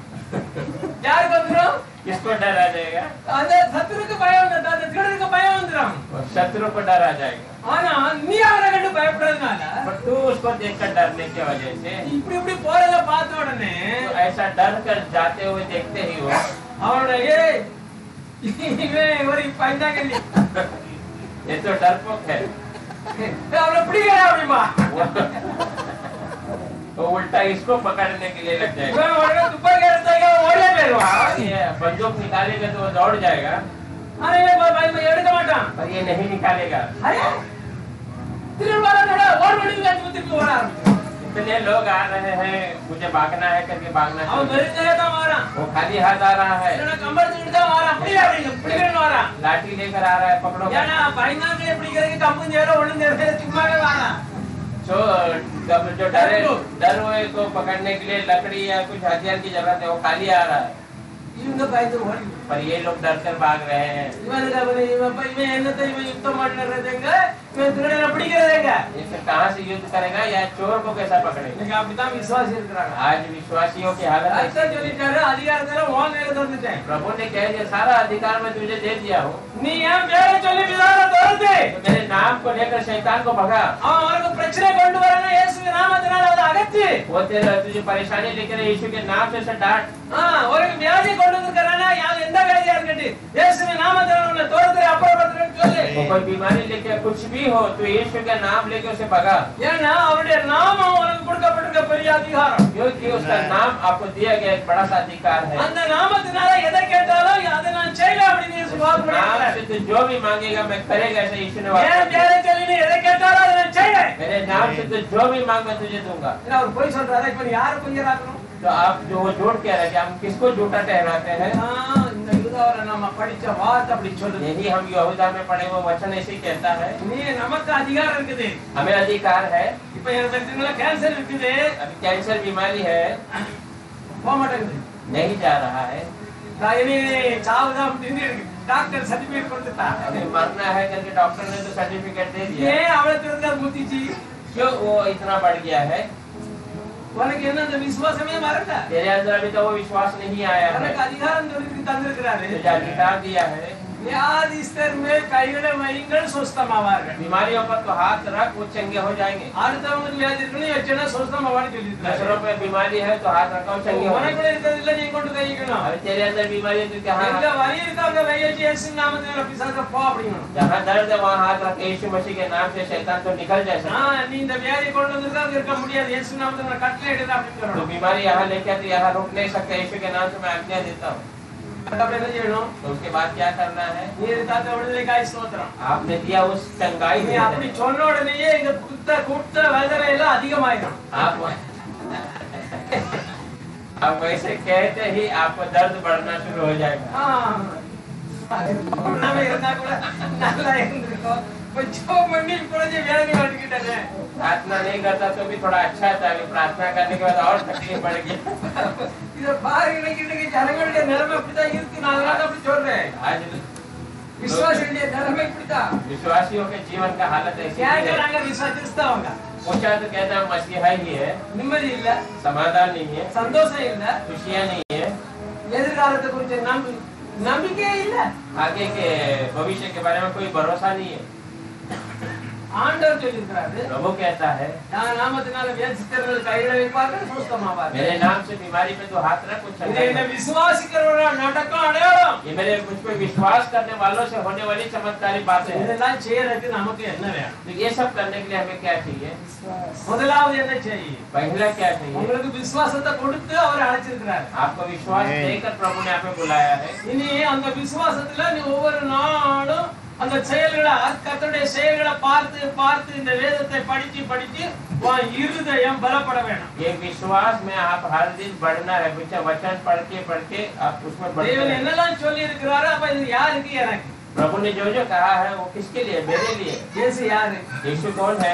யாருக்கு வந்துரும்? किसको डर आ जाएगा, அந்த சத்துருக்கு பயம் வந்தா அந்த திருடனுக்கு பயம் வந்துரும்। शत्रु को डर आ जाएगा। ஆனா நீ அவனை கண்டு பயப்படுறதுனால पर तू उसको देखकर डरने की वजह से இப்படி இப்படி போறத பார்த்த உடனே तो ऐसा डर कर जाते हुए देखते ही हो அவனோட ஏய் இவன் ஒரு பைந்தாங்கல்லி ये तो डरपोक है। அவனை பிடிக்கடா அப்படிமா तो उल्टा इसको पकड़ने के लिए लग जाएगा। இவன் உடனே துப்பாக்கி எடுத்தாங்க ஓடியே போயிடுவான்। ये बंदूक निकालेगा तो वो दौड़ जाएगा, ஆனா இவன் பயந்து எடுக்க மாட்டான்। पर ये नहीं निकालेगा। அரே திரும்ப வரடா ஓடி திருப்பி ஓட ஆரம்பிச்சான்। इतने लोग आ रहे हैं, मुझे भागना है करके भागना அவன் चाहिए। வெறுத்தையே தான் வரான்। वो खाली हाथ आ रहा है, இல்லனா கம்பளத்துக்கு தான் வரான்। அப்படியே அப்படிங்க பிடிக்கறன்னு வரான்। लाठी लेकर आ रहा है, पकड़ो। ஏன்னா பயந்தாங்களே பிடிக்கிறதுக்கு கம்பும் சேர ஒண்ணும் சேர சும்மாவே வரான்। जो डर हुए को पकड़ने के लिए लकड़ी या कुछ हथियार की जरूरत है, वो खाली आ रहा है, இவங்க பயந்து ஓடி पर ये लोग डर कर भाग रहे हैं। இவன் என்னத்தை இவன் யுத்தம் பண்ணுறதுங்க இவன் திருடனை பிடிக்கிறதுங்க इससे कहाँ से युद्ध करेगा या चोर को कैसा पकड़ेगा। இன்னைக்கு அப்படித்தான் விசுவாசி இருக்கிறாங்க। आज विश्वासियों की हालत ऐसी அதான் சொல்லிட்டாரு அதிகாரத்துல உன் கையில தந்துட்டேன்। प्रभु ने कह दिया सारा अधिकार मैं तुझे दे दिया हूँ, நீ ஏன் பேரை சொல்லி விதான தோறுது तो मेरे नाम को लेकर शैतान को भगा। அவன் அவனுக்கு பிரச்சனை கொண்டு வரானா இயேசுவின் நாமத்தினால அதை அகற்று। वो तेरा तुझे परेशानी लेकर यीशु के नाम से उसे डांट। ஒரு வியாதி கொண்டு வந்திருக்கானா யார் எந்த வியாதியா இருக்கட்டும் இயேசுவின் நாமத்தினால உன்னை தோறுது அப்புறப்படுத்துறேன்னு சொல்லு। वो कोई बीमारी लेके कुछ भी हो तो यीशु का नाम लेके उसे भगा, ஏன்னா அவருடைய நாமம் உனக்கு கொடுக்கப்பட்டிருக்க பெரிய அதிகாரம்। क्योंकि उसका नाम आपको दिया गया एक बड़ा सा अधिकार है। அந்த நாமத்தினால எதை கேட்டாலும் அதை நான் செய்வேன் அப்படின்னு இயேசு வாக்கு नाम கொடுக்கிறார்। से तो जो भी मांगेगा मैं करेगा, ऐसा यीशु ने ஏன் वादा किया। பேரை சொல்லி நீ எதை கேட்டாலும் அதை நான் செய்வேன்। मेरे नाम से तो जो भी मांग मैं तुझे दूंगा। ஏன்னா அவர் போய் சொல்றாரு இப்ப நீ யாரை கொஞ்சம் तो आप जो वो झूठ कह रहे हैं कि हम किसको झूठा ठहराते हैं, இந்த யூதாவில நம்ம படிச்ச வார்த்தை அப்படி சொல்லுது। यही हम यहूदा में पढ़े वो वचन ऐसे ही कहता है। நீ நமக்கு அதிகாரம் இருக்குது। हमें अधिकार है। இப்ப எனக்கு கேன்சர் இருக்குது अभी कैंसर बीमारी है, போக மாட்டேங்குது। नहीं जा रहा है, நான் இனி சாவுதான் அப்படின்னு டாக்டர் சர்டிபிகேட் கொடுத்துட்டா। अभी मरना है करके डॉक्टर ने तो सर्टिफिकेट दे दिया। ஏன் அவளை திருந்த முத்திச்சு? क्यों वो इतना बढ़ गया है, உனக்கு என்ன அந்த விசுவாசமே வரல। तेरे अंदर अभी तो वो विश्वास नहीं आया है। உனக்கு அதிகாரம் சொல்லி தந்திருக்கிறாரு। तुझे अधिकार दिया है, வியாதிஸ்தர் மேல் கைகளை வையுங்கள் சுஸ்தமாவார்கள்। बीमारियों पर तो हाथ रख वो चंगे हो जाएंगे। அடுத்தவங்களுக்கு வியாதி இருக்குன்னு வச்சேன்னா சுஸ்தமாவான்னு சொல்லியிருக்காரு। दूसरों पे बीमारी है तो हाथ रखो चंगे हो உனக்கு जाएंगे। இருக்கிறதுல நீ கொண்டு கைக்கணும்। अभी तेरे अंदर बीमारी है तो क्या எங்க हाथ, வலி இருக்கோ அங்க வையச்சு இயேசு நாமத்தினால பிசாசை போ அப்படிங்கணும்। जहाँ दर्द है वहाँ हाथ रख यीशु मसीह के नाम से शैतान तो निकल जाए। நீ இந்த வியாதி கொண்டு வந்திருக்கா அங்க இருக்க முடியாது இயேசு நாமத்தினால கட்டளை எடுத்து அப்படி तो சொல்லணும்। बीमारी यहाँ लेके आते यहाँ रुक नहीं सकते, यीशु के नाम से मैं आज्ञा देता हूँ। அப்புறம் என்ன செய்யணும்? तो उसके बाद क्या करना है, நீ தாத்த விடுதலைக்காய் ஸ்தோத்திரம்। आपने दिया उस चंगाई நீ दे அப்படி देने। சொன்ன உடனேயே இங்க கூட்ட வேதனை எல்லாம் அதிகமாயிடும்। आप वैसे कहते ही आपको दर्द बढ़ना शुरू हो जाएगा। நாம இருந்தா கூட நல்லா இருந்திருக்கோம்। கொஞ்சம் பண்ணி இப்பொழுது வேதனை மாட்டிக்கிட்டாங்க। प्रार्थना नहीं करता तो भी थोड़ा अच्छा था, अभी प्रार्थना करने के बाद और तकलीफ बढ़ गई। இத பாருங்க இன்னைக்கு ஜனங்களுடைய நிலைமை இப்படிதான் இருக்கு। நான் அதனால அப்படி சொல்றேன் आज விசுவாசிகளுடைய நிலைமை இப்படிதான்। विश्वासियों के जीवन का हालत ऐसी है, கேட்கறாங்க விசுவாசிஸ்தவங்க पूछा तो कहता है मसीहा ही है, நிம்மதி இல்ல, समाधान नहीं है, சந்தோஷம் இல்ல, खुशियाँ नहीं है, எதிர்காலத்தை குறித்து நம்பிக்கை இல்ல। आगे के भविष्य के बारे में कोई भरोसा नहीं है। ஆண்டவர் சொல்லியிருக்கிறாரு, प्रभु कहता है நான் நாமத்தினால வியாதிஸ்தர்கள் கைகளை வைப்பார்கள், சுஸ்தமாவார்கள். मेरे नाम से बीमारी पे तो हाथ रख, कुछ இது चंगाई என்ன हो। விசுவாசிக்கிறவர்கள் நடக்கும் அடையாளம். ये मेरे मुझ पे विश्वास करने वालों से होने वाली चमत्कारी बातें हैं। இதெல்லாம் செய்யறதுக்கு நமக்கு என்ன வேணும்? तो ये सब करने के लिए हमें क्या चाहिए? முதலாவது என்ன செய்யும்? पहला क्या चाहिए? உங்களுக்கு விசுவாசத்தை கொடுத்து அவர் அழைச்சிருக்கிறார். आपको विश्वास देकर प्रभु ने आपको बुलाया है। இனி அந்த விசுவாசத்துல நீ ஒவ்வொரு நாளும் அந்த செயல்களை, கர்த்தருடைய செயல்களை பார்த்து பார்த்து இந்த வேதத்தை படிச்சு படிச்சு உன் இருதயம் பலப்பட வேணும். ये विश्वास में आप हर दिन बढ़ना है, वचन पढ़ के आप उसमें बढ़ते தேவன் हैं। என்னெல்லாம் சொல்லி இருக்கிறாரோ அப்ப இது யாருக்கு? எனக்கு. प्रभु ने जो जो कहा है वो किसके लिए? मेरे लिए। இயேசு யாரு? यीशु कौन है?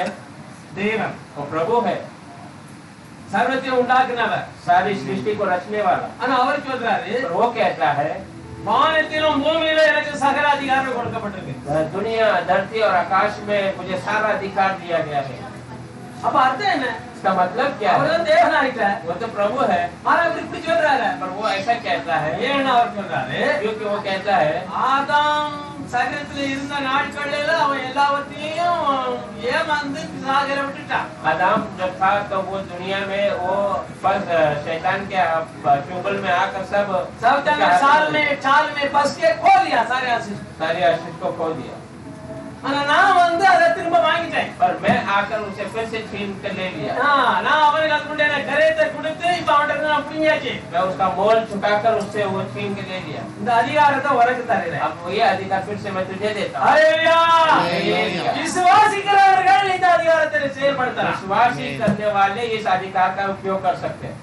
தேவன். वो प्रभु है, சர்வத்தையும் உண்டாக்குனவர். सारी सृष्टि को रचने वाला। ஆனா அவர் சொல்றாரு, पर वो कहता है வானத்திலும் பூமியிலும் எனக்கு சகல அதிகாரம் கொடுக்கப்பட்டிருக்கு. दुनिया, धरती और आकाश में मुझे सारा अधिकार दिया गया है। அப்ப அர்த்தம் என்ன? इसका मतलब क्या है? அவர் தேவன் ஆயிட்டார். वो तो प्रभु है, ஆனா அவர் இப்படி சொல்றாரு. पर वो ऐसा कहता है ஏன் அவர் சொல்றாரு? क्योंकि वो कहता है ஆதாம் சரீரத்துல இருந்த நாட்களில அவன் எல்லாவற்றையும் ஏமாந்து பிசாசரை விட்டுட்டான். आदम जब था तो वो दुनिया में वो बस शैतान के चुंगल में आकर सब चाल में फंस के खो लिया सारे आशीष. सारे आशीष को खो दिया। ஆனா நான் வந்து அதை திரும்ப வாங்கிட்டேன். पर मैं आकर उसे फिर से छीन कर ले लिया। நான் அவனுக்கு அதுக்குண்டான கரையத்தை கொடுத்து இப்ப அவன்கிட்ட நான் புடிங்கியாச்சு. मैं उसका मोल चुकाकर उससे वो छीन के ले लिया। இந்த அதிகாரத்தை உனக்கு தரேன். अब ये अधिकार फिर से मैं तुझे देता हूँ। ஹalleluya. விசுவாசிக்கிறவர்கள் இந்த அதிகாரத்தை செயல்படுத்தலாம். विश्वासी करने वाले इस अधिकार का उपयोग कर सकते हैं।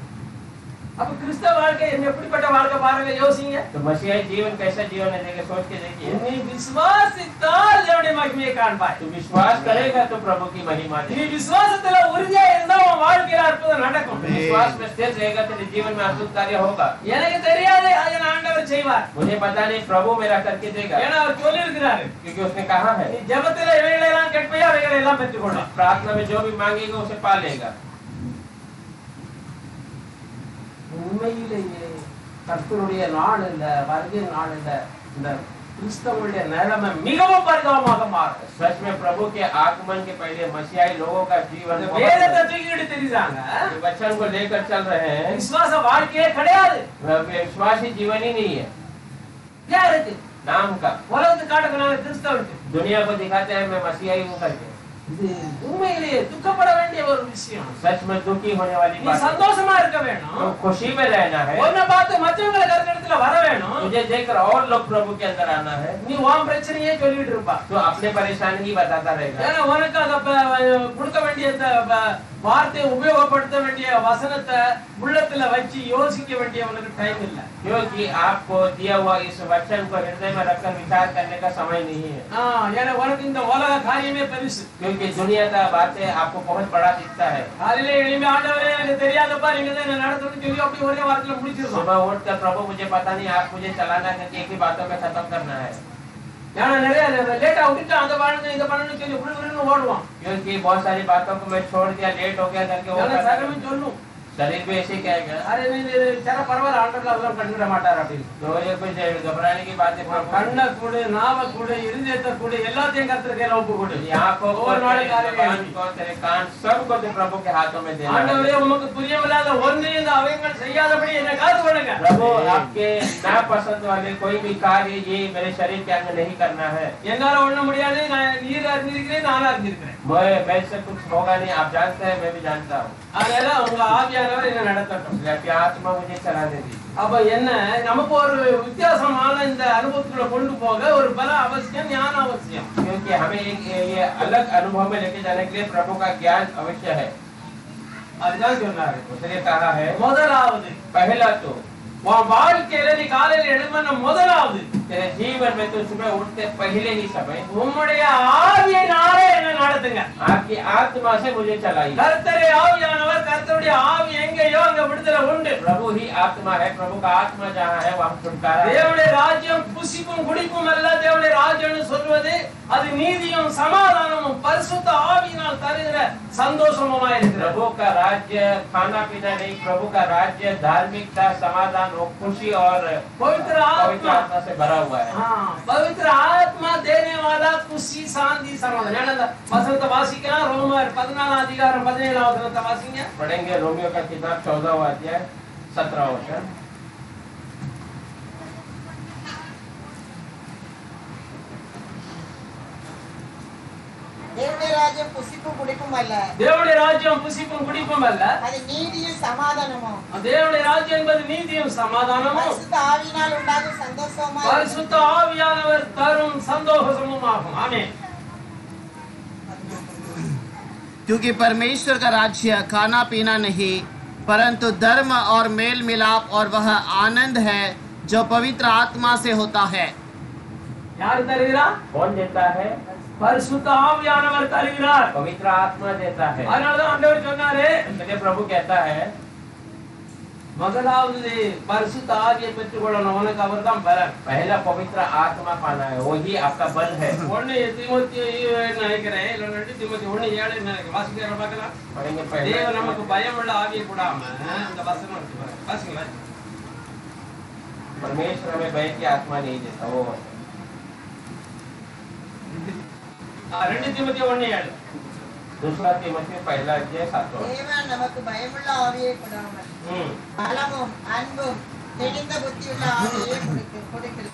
அப்ப கிறிஸ்தவ வாழ்க்கை எப்படிப்பட்ட வாழ்க்கை பாருங்க, யோசிங்க. तो मसीही जीवन कैसा जीवन है, देखिए सोच के देखिए। நீ விசுவாசித்தால் தேவனுடைய மகிமையை காண்பாய். तो विश्वास करेगा तो प्रभु की महिमा நீ देखेगा। விசுவாசத்துல உறுதியா இருந்தா உன் வாழ்க்கையில அற்புதம் நடக்கும். विश्वास में स्थिर रहेगा तो जीवन में अद्भुत कार्य होगा। எனக்கு தெரியாது, அதை ஆண்டவர் செய்வார். मुझे पता नहीं, प्रभु मेरा करके देगा, ஏன்னா அவர் சொல்லி இருக்கிறாரு, क्योंकि उसने कहा है நீ ஜெபத்துல இவைகளை எல்லாம் கேட்பையா, அவைகளை எல்லாம் பெற்றுக்கொள்ளலாம். प्रार्थना में जो भी मांगेगा उसे पा लेगा। உண்மையிலேயே கர்த்தருடைய நாள் இல்ல, வருகை நாள் இல்ல, இந்த கிறிஸ்தவனுடைய நிலைமை மிகவும் பரிதாபமாக மாறும். सच में प्रभु के आगमन के पहले मसीही लोगों का जीवन வேதத்தை தூக்கிட்டு தெரியுறாங்க, वचन को लेकर चल रहे हैं। விசுவாச வாழ்க்கையே கிடையாது. विश्वासी जीवन ही नहीं है யாருக்கு? नाम का। உலகத்துக்கு காட்டுகிறாங்க கிறிஸ்தவனுக்கு. दुनिया को दिखाते हैं मैं मसीही हूँ करके। இது உண்மையிலேயே துக்கப்பட வேண்டிய ஒரு விஷயம். सच में दुखी होने वाली நீ बात है। சந்தோஷமா இருக்க வேணும். तो खुशी में रहना है। உன்னை பார்த்து மற்றவங்களை கர்த்தரிடத்துல வர வேணும். तुझे देखकर और लोग प्रभु के अंदर आना है। நீ உன் பிரச்சனையே சொல்லிட்டு இருப்பா. तो अपने परेशानी ही बताता रहेगा। ஏன்னா உனக்கு அத கொடுக்க வேண்டிய வார்த்தையை உபயோகப்படுத்த வேண்டிய வசனத்தை உள்ளத்துல வச்சு யோசிக்க வேண்டிய உனக்கு டைம் இல்ல. क्योंकि आपको दिया हुआ इस वचन को हृदय में रखकर विचार करने का समय नहीं है। ஏன்னா உனக்கு இந்த உலக காரியமே பெருசு. क्योंकि दुनिया का बातें आपको बहुत बड़ा दिखता है। காலையில எளிமை ஆண்டவரே எனக்கு தெரியாதப்பா, நீங்க தான் என்ன நடத்தணும்னு சொல்லி அப்படி ஒரே வாரத்துல முடிச்சிருக்கோம். सुबह उठकर प्रभु मुझे पता नहीं, आप मुझे चलाना करके एक ही बातों में खत्म करना है। ஏன்னா நிறைய லேட்டா விட்டுட்டு அந்த பண்ணணும் இதை பண்ணணும்னு சொல்லி விடுவிடுன்னு ஓடுவான். क्योंकि बहुत सारी बातों को मैं छोड़ दिया, लेट हो गया करके वो ஏன்னா करना है। சகலமும் சொல்லும், शरीर भी ऐसे कहेगा, அரே நீ சர பரவாயில்ல ஆண்டவர் அதெல்லாம் கண்டுவிட மாட்டார் அப்படின்னு. तो ये कुछ घबराने की बात है। प्रभु கண்ணை கொடு, நாவை கொடு, இருதயத்தை கொடு, எல்லாத்தையும் கர்த்தர் கையில ஒப்பு கொடு. आंखों को, ஒவ்வொரு நாளும் तेरे காலையில जबान को, तेरे कान सबको तो प्रभु के हाथों में देना ஆண்டவரே है। உமக்கு பிரியமில்லாத ஒன்றையும் இந்த அவைகள் செய்யாதபடி என்னை காத்து கொள்ளுங்க. प्रभु आपके ना पसंद वाले कोई भी कार्य ये मेरे शरीर के अंग नहीं करना है। என்னால ஒண்ண முடியாது, நான் நீர் அறிஞ்சிருக்கிறேன், நானும் அறிஞ்சிருக்கிறேன். मैं से कुछ होगा नहीं, आप जानते हैं, मैं भी जानता हूँ। அதனால உங்க ஆவியானவர் என்ன நடத்தட்டும். आपकी आत्मा मुझे चलाने दी। அப்ப என்ன நமக்கு ஒரு வித்தியாசமான இந்த அனுபவத்துக்குள்ள கொண்டு போக ஒரு பல அவசியம், ஞான அவசியம். क्योंकि हमें एक ये अलग अनुभव में लेके जाने के लिए प्रभु का ज्ञान अवश्य है। அதுதான் சொன்னாரு. उसने कहा है முதலாவது पहला तो உன் வாழ்க்கையில நீ காலையில எழுந்தின முதலாவது तेरे जीवन में तो सुबह उठते पहले ही समय உம்முடைய ஆவியினாலே என்ன நடத்துங்க. आपकी आत्मा से मुझे चलाई। கர்த்தரே ஆவியானவர், கர்த்தருடைய ஆவி எங்கேயோ அங்க விடுதலை உண்டு. प्रभु ही आत्मा है, प्रभु का आत्मा जहाँ है वहाँ छुटकारा है। தேவனுடைய ராஜ்யம் புசிப்பும் குடிப்பும் அல்ல. தேவனுடைய ராஜ்யம்னு சொல்வது அது நீதியும் சமாதானமும் பரிசுத்த ஆவியினால் தருகிற சந்தோஷமுமா இருக்கிறது. प्रभु का राज्य खाना पीना नहीं, प्रभु का राज्य धार्मिकता, समाधान और खुशी और पवित्र पवित्र आत्मा. आत्मा से भरा हुआ है। हाँ, पवित्र आत्मा देने वाला खुशी शांति समाधान. ஏன்னா வசனத்தை வாசிக்கலாம். ரோமர் 14 அதிகாரம் 17 வசனத்தை வாசிங்க. पढ़ेंगे रोमियो का किताब 14वां अध्याय 17वां वचन। தேவனுடைய ராஜ்யம் புசிப்பும் குடிப்பும் அல்ல, தேவனுடைய ராஜ்யம் புசிப்பும் குடிப்பும் அல்ல. அது நீதியும் சமாதானமும் தேவனுடைய ராஜ்யம் என்பது நீதியும் சமாதானமும் பரிசுத்த ஆவியினால் உண்டாகும் சந்தோஷமா பரிசுத்த ஆவியானவர் தரும் சந்தோஷமும் ஆகும். ஆமென். क्योंकि परमेश्वर का राज्य खाना पीना नहीं परंतु धर्म और मेल मिलाप और वह आनंद है जो पवित्र आत्मा से होता है। யார் தருகிறார்? कौन देता है? பரிசுத்த ஆவியானவர் தருகிறார். पवित्र आत्मा देता है। அதனாலதான் ஆண்டவர் சொன்னாரு, इसलिए प्रभु कहता है முதலாவது பரிசுத்த ஆவியை பெற்றுக்கொள்ளணும். உனக்கு அவர் தான் பலன். पहला पवित्र आत्मा पाना है, वही आपका बल है। ஒன்னு தீமோத்தேயு நினைக்கிறேன், இல்ல 2 தீமோத்தேயு 1:7 நினைக்கிறேன். வாசிக்கிறேன் பார்க்கலாம். पढ़ेंगे தேவன் पहले நமக்கு பயமுள்ள ஆவியை கூடாம அந்த வசனம் இருக்கு பாருங்க. வாசிங்க. परमेश्वर हमें भय की आत्मा नहीं देता। वो 2 தீமோத்தேயு 1:7. दूसरा तीमुथियुस पहला अध्याय 7वां वचन। தேவன் நமக்கு பயமுள்ள ஆவியை கொடாமல் பலமும் அன்பும் தெளிந்த புத்தியுள்ள ஆவியை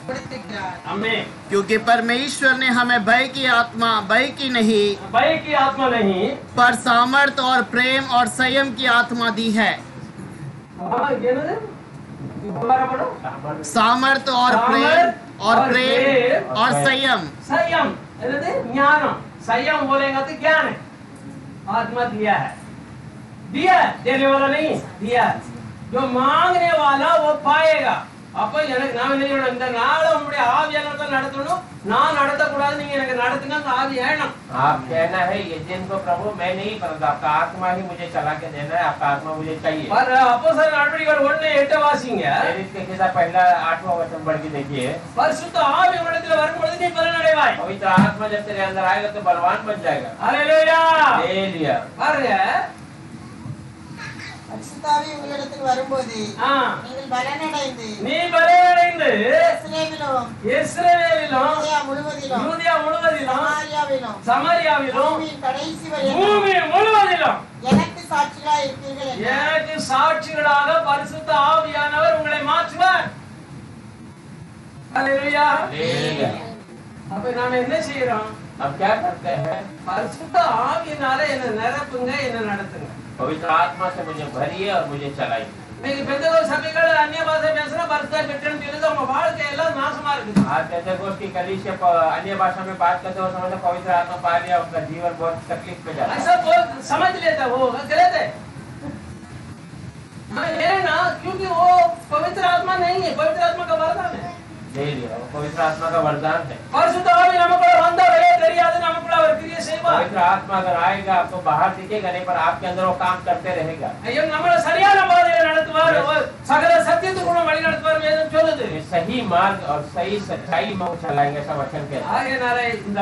கொடுத்திருக்கிறார். आमेन. क्योंकि परमेश्वर ने हमें भय की आत्मा, भय की नहीं भय की आत्मा नहीं पर सामर्थ और प्रेम और संयम की आत्मा दी है। ಏನದು? दोबारा पढ़ो. सामर्थ और प्रेम और संयम। संयम ಏನದು? ज्ञान. संयम बोलेगा तो ज्ञान है. आत्मा दिया है. दिया है, देने वाला नहीं, दिया है. जो मांगने वाला वो पाएगा. அப்ப எனக்கு நாம என்ன செய்யணும்? இந்த நாளை உங்களுடைய ஆவியானவர் தான் நடத்தணும். நான் நடத்தக்கூடாது, நீங்க எனக்கு நடத்துங்க. அந்த ஆவி வேணும். आप कहना है ये दिन को प्रभु मैं नहीं, परंतु आपका आत्मा ही मुझे चला के देना है। आपका आत्मा मुझे चाहिए। पर அப்போஸ்தலர் நடவடிக்கைகள் 1:8 வாசிங்க. इसके किताब पहला 8वां वचन पढ़ के देखिए। பரிசுத்த ஆவி உங்களிடத்தில் வரும்பொழுது நீ பலன் அடைவாய். पवित्र आत्मा जब तेरे अंदर आएगा तो बलवान बन जाएगा। ஹalleluya. हालेलुया। பாருங்க. பரிசுத்த ஆவி உங்களிடத்தில் வரும்போது நீங்கள் பலனடைந்து நீ பலனடைந்து இஸ்ரவேலிலும் யூதேயா முழுவதிலும் சமாரியாவிலும் பூமியின் கடைசி வரை பூமி முழுவதிலும் எனக்கு சாட்சிகளாய் இருப்பீர்கள் என்றார். எனக்கு சாட்சிகளாக பரிசுத்த ஆவியானவர் உங்களை மாற்றுவார். ஹalleluya. हालेलुया। அப்ப நாம என்ன செய்யறோம்? अब क्या करते हैं? பரிசுத்த ஆவியினால என்ன நிரப்புங்க, என்ன நடத்துங்க. पवित्र आत्मा से मुझे भरिए और मुझे चलाइए। இன்னைக்கு பெந்தகோஸ்து சபைகள் அந்நிய பாஷை பேசுற பரிசுத்த பெற்றன்னு சொல்லுது. அவங்க வாழ்க்கை எல்லாம் நாசமா இருக்குது. आज पेंटेकोस्ट की कलीसिया अन्य भाषा में बात करते हो समझते पवित्र आत्मा पा लिया, उनका जीवन बहुत तकलीफ में जा रहा है। ऐसा बोल समझ लेता वो गलत है। ये ना क्योंकि वो पवित्र आत्मा नहीं है, पवित्र आत्मा का वरदान है। ले लिया, वो पवित्र आत्मा का वरदान है। பரிசுத்த ஆவி நமக்குள்ள வந்தாலே தெரியாது நமக்குள்ள அவர் கிரியை செய்வார். पवित्र आत्मा अगर आएगा आपको बाहर दिखेगा नहीं, पर आपके अंदर वो काम करते रहेगा। ஐயோ நம்மள சரியான பாதையில நடத்துவார், சகல சத்தியத்துக்குள்ள வழி நடத்துவார் வேதம் சொல்லுது. सही मार्ग और सही सच्चाई में चलाएंगे, ऐसा वचन कहता है। ஆகையால இந்த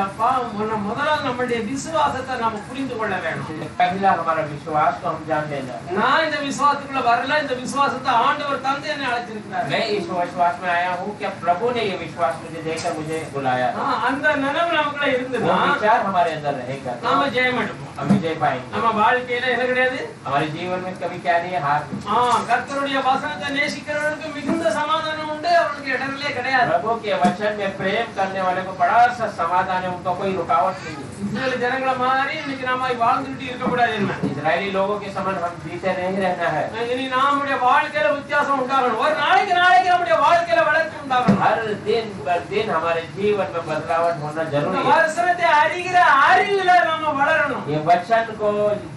முதல்ல நம்மளுடைய விசுவாசத்தை நாம புரிந்து கொள்ள வேண்டும். पहला हमारा विश्वास को हम जान लेना। நான் இந்த விசுவாசத்துக்குள்ள வரல, இந்த விசுவாசத்தை ஆண்டவர் தந்து என்னை அழைச்சிருக்கிறார். मैं इस विश्वास में आया हूँ कि प्रभु ने ये विश्वास मुझे देकर मुझे बुलाया। அந்த நினைவு நமக்குள்ள वो இருந்ததுன்னா विचार हमारे अंदर रहेगा, நாம ஜெயம் எடுப்போம். हम विजय पाएंगे। நம்ம வாழ்க்கையில என்ன கிடையாது? हमारे जीवन में कभी क्या नहीं है, हार नहीं। கர்த்தருடைய வசனத்தை நேசிக்கிறவர்களுக்கு மிகுந்த சமாதானம் உண்டு, அவர்களுக்கு இடரலே கிடையாது. प्रभु के वचन में प्रेम करने वाले को बड़ा सा समाधान है, उनका कोई रुकावट नहीं है। இஸ்ரவேல் ஜனங்கள மாதிரி இன்னைக்கு நாம வாழ்ந்துட்டு இருக்க கூடாது. என்ன इजरायली लोगों के समान हम जीते नहीं रहना है। இனி நம்முடைய வாழ்க்கையில வித்தியாசம் உண்டாகணும். ஒரு நாளைக்கு நம்முடைய வாழ்க்கையில வளர்ச்சி உண்டாகணும். हर दिन बर दिन हमारे जीवन में बदलाव होना जरूरी है। வசனத்தை அறிகிற அறிவில நாம வளரணும். ये वचन को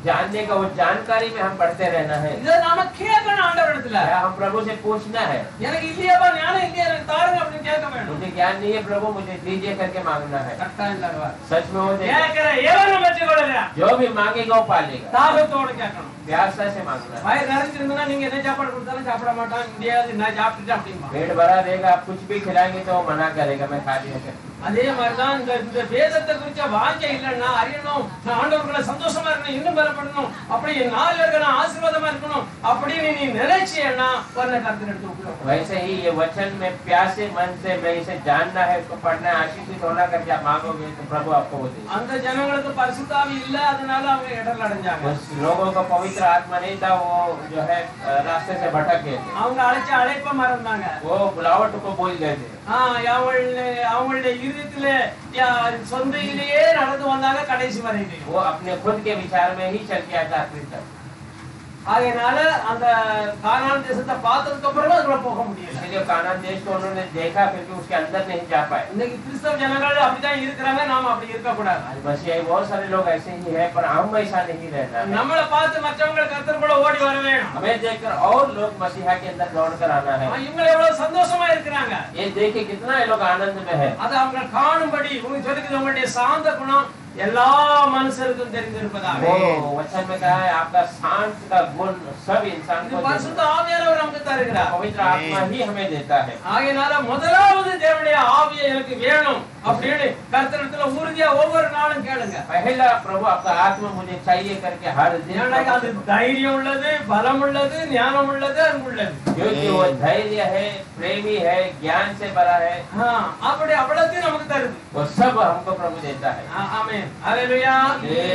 जानने का वो जानकारी में हम बढ़ते रहना है। இத நாம கேட்கணும் ஆண்டவரிடத்துல. हम प्रभु से पूछना है, எனக்கு இல்லையாப்பா ஞானம் இல்லையா, எனக்கு தாருங்க அப்படின்னு கேட்க வேண்டும். मुझे ज्ञान नहीं है प्रभु, मुझे दीजिए करके मांगना है। கட்டாயம் இல்ல. सच में वो கேட்கிற எவனும் வச்சுக்கொள்ளுகிறான். जो भी मांगेगा वो पालेगा। தாகத்தோட கேட்கணும். प्यासा से मांगना है। வயிறு நிறைஞ்சிருந்தா நீங்க என்ன சாப்பாடு கொடுத்தாலும் சாப்பிட மாட்டான், முடியாது நான் சாப்பிட்டுட்டேன் அப்படிம்பா. पेट भरा रहेगा, आप कुछ भी खिलाएंगे तो वो मना करेगा, मैं खा लिया कर। அதே மாதிரிதான் இந்த வேதத்தை குறிச்ச வாஞ்சை இல்லைன்னா அறியணும், நான் ஆண்டவர்களை சந்தோஷமா இருக்கணும், இன்னும் பலப்படணும், அப்படி 4 பேருக்கு நான் ஆசீர்வாதமா இருக்கணும் அப்படின்னு நீ நினைச்சேன்னா ஒரு கருத்து எடுத்து விட்டுரும். वैसे ही ये वचन में प्यासे मन से मैं इसे जानना है, इसको पढ़ना है, आशीषित होना करके आप मांगोगे तो प्रभु आपको वो देगा। அந்த ஜனங்களுக்கு பரிசுத்தாவி இல்ல, அதனால அவங்க இடர்ல அடைஞ்சாங்க. उस लोगों को पवित्र आत्मा नहीं था, वो जो है रास्ते से भटक गए थे, அவங்க அழைப்ப மறந்தாங்க. वो बुलावट को भूल गए थे। அவங்களுடைய இருதயத்துல சொந்தையிலேயே நடந்து வந்தாங்க கடைசி வரையிலே. वो अपने खुद के विचार में ही चल के आया आखिर तक। அதனால அந்த கானான் தேசத்தை பார்த்ததுக்கு அப்புறம் அதுல போக முடியல. इसलिए कानान देश को उन्होंने देखा, फिर भी उसके अंदर नहीं जा पाए। இன்னைக்கு கிறிஸ்தவ ஜனங்கள் அப்படிதான் இருக்கிறாங்க, நாம அப்படி இருக்க கூடாது. बस यही बहुत सारे लोग ऐसे ही है, पर हम ऐसा नहीं रहना है। நம்மளை பார்த்து மற்றவங்க கர்த்தருக்குள்ள ஓடி வர வேணும். हमें देखकर और लोग मसीहा के अंदर दौड़ कर आना है। இவங்க எவ்வளவு சந்தோஷமா இருக்கிறாங்க, ये देखिए कितना ये लोग आनंद में है। அதை அவங்க காணும்படி உங்களுக்கு சொல்லுது, உங்களுடைய சாந்த குணம் எல்லா மனுஷருக்கும் தெரிந்திருப்பதாக. वो वचन में कहा है आपका शांत का गुण सब इंसान இது को பரிசுத்த ஆவியானவர் நமக்கு தருகிறார். पवित्र आत्मा ही हमें देता है। ஆகையால முதலாவது தேவனுடைய ஆவியை எனக்கு வேணும் அப்படின்னு கர்த்தரிடத்துல உறுதியா ஒவ்வொரு நாளும் கேளுங்க. पहला प्रभु आपका आत्मा मुझे चाहिए करके हर दिन, அது தைரியம் உள்ளது, பலம் உள்ளது, ஞானம் உள்ளது, அன்பு உள்ளது. क्योंकि वो धैर्य है, प्रेमी है, ज्ञान से भरा है, அப்படி அவ்வளத்தையும் நமக்கு தருது. वो सब हमको प्रभु देता है। ஆமென், ஹalleluya.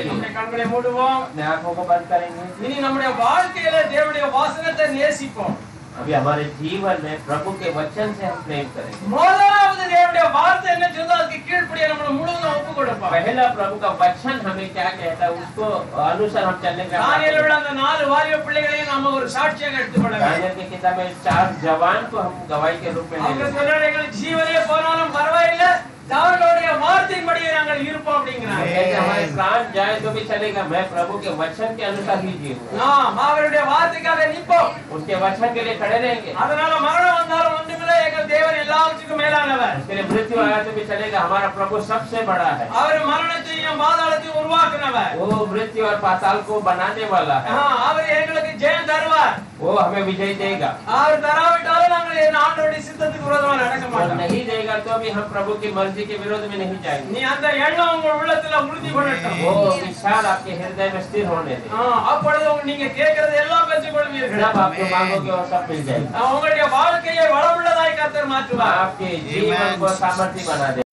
நம்முடைய கண்களை மூடுவோம். अपने आंखों को बंद करेंगे। இனி நம்முடைய வாழ்க்கையில தேவனுடைய வசனத்தை நேசிப்போம். अभी हमारे जीवन में प्रभु के वचन से हम प्रेम करेंगे। முதலாவது தேவனுடைய வார்த்தை என்ன சொல்லுதோ அதுக்கு கீழ்ப்படிய நம்ம முழுவதும் ஒப்பு கொடுப்போம். पहला प्रभु का वचन हमें क्या कहता है उसको अनुसार हम चलने का। தானியேல் உள்ள அந்த 4 வாலிப பிள்ளைகளையும் நாம ஒரு சாட்சியாக எடுத்துக்கொள்ள வேண்டும். दानियेल की किताब में 4 जवान को हम गवाही के रूप में அவங்க लेंगे। சொல்றாங்க, எங்களுக்கு ஜீவனே போனாலும் பரவாயில்லை, அவர்களுடைய வார்த்தையின்படியே நாங்கள் இருப்போம் அப்படிங்கிறாங்க. हमारे प्राण जाए तो भी चलेगा, मैं प्रभु के वचन के अनुसार ही जीऊंगा। அவருடைய வார்த்தைக்காக நிற்போம். उसके वचन के लिए खड़े रहेंगे। அதனால மரணம் வந்தாலும் ஒன்றுமில்லை, எங்கள் தேவன் எல்லாவற்றுக்கும் மேலானவர். उसके लिए मृत्यु आया तो भी चलेगा, हमारा प्रभु सबसे बड़ा है। அவர் மரணத்தையும் பாதாளத்தையும் உருவாக்குனவர். वो मृत्यु और पाताल को बनाने वाला है। அவர் எங்களுக்கு ஜெயம் தருவார். वो हमें विजय देगा। அவர் தராவிட்டாலும் நாங்கள் என் ஆண்டவருடைய சித்தத்துக்கு விரோதமா நடக்க और மாட்டோம். नहीं देगा तो भी हम प्रभु की मर्जी के विरोध में नहीं जाएंगे। நீ அந்த எண்ணம் உங்க உள்ளத்துல உறுதிப்படட்டும். वो विचार आपके हृदय में स्थिर होने दें। அப்பொழுது நீங்க கேட்கறது எல்லாம் பெற்றுக்கொள்வீர்கள். जब आप जो मांगोगे वो सब मिल जाएगा। உங்களுடைய வாழ்க்கையை வளமுள்ளதாய் கர்த்தர் மாற்றுவார். आपके जीवन को सामर्थ्य बना दे।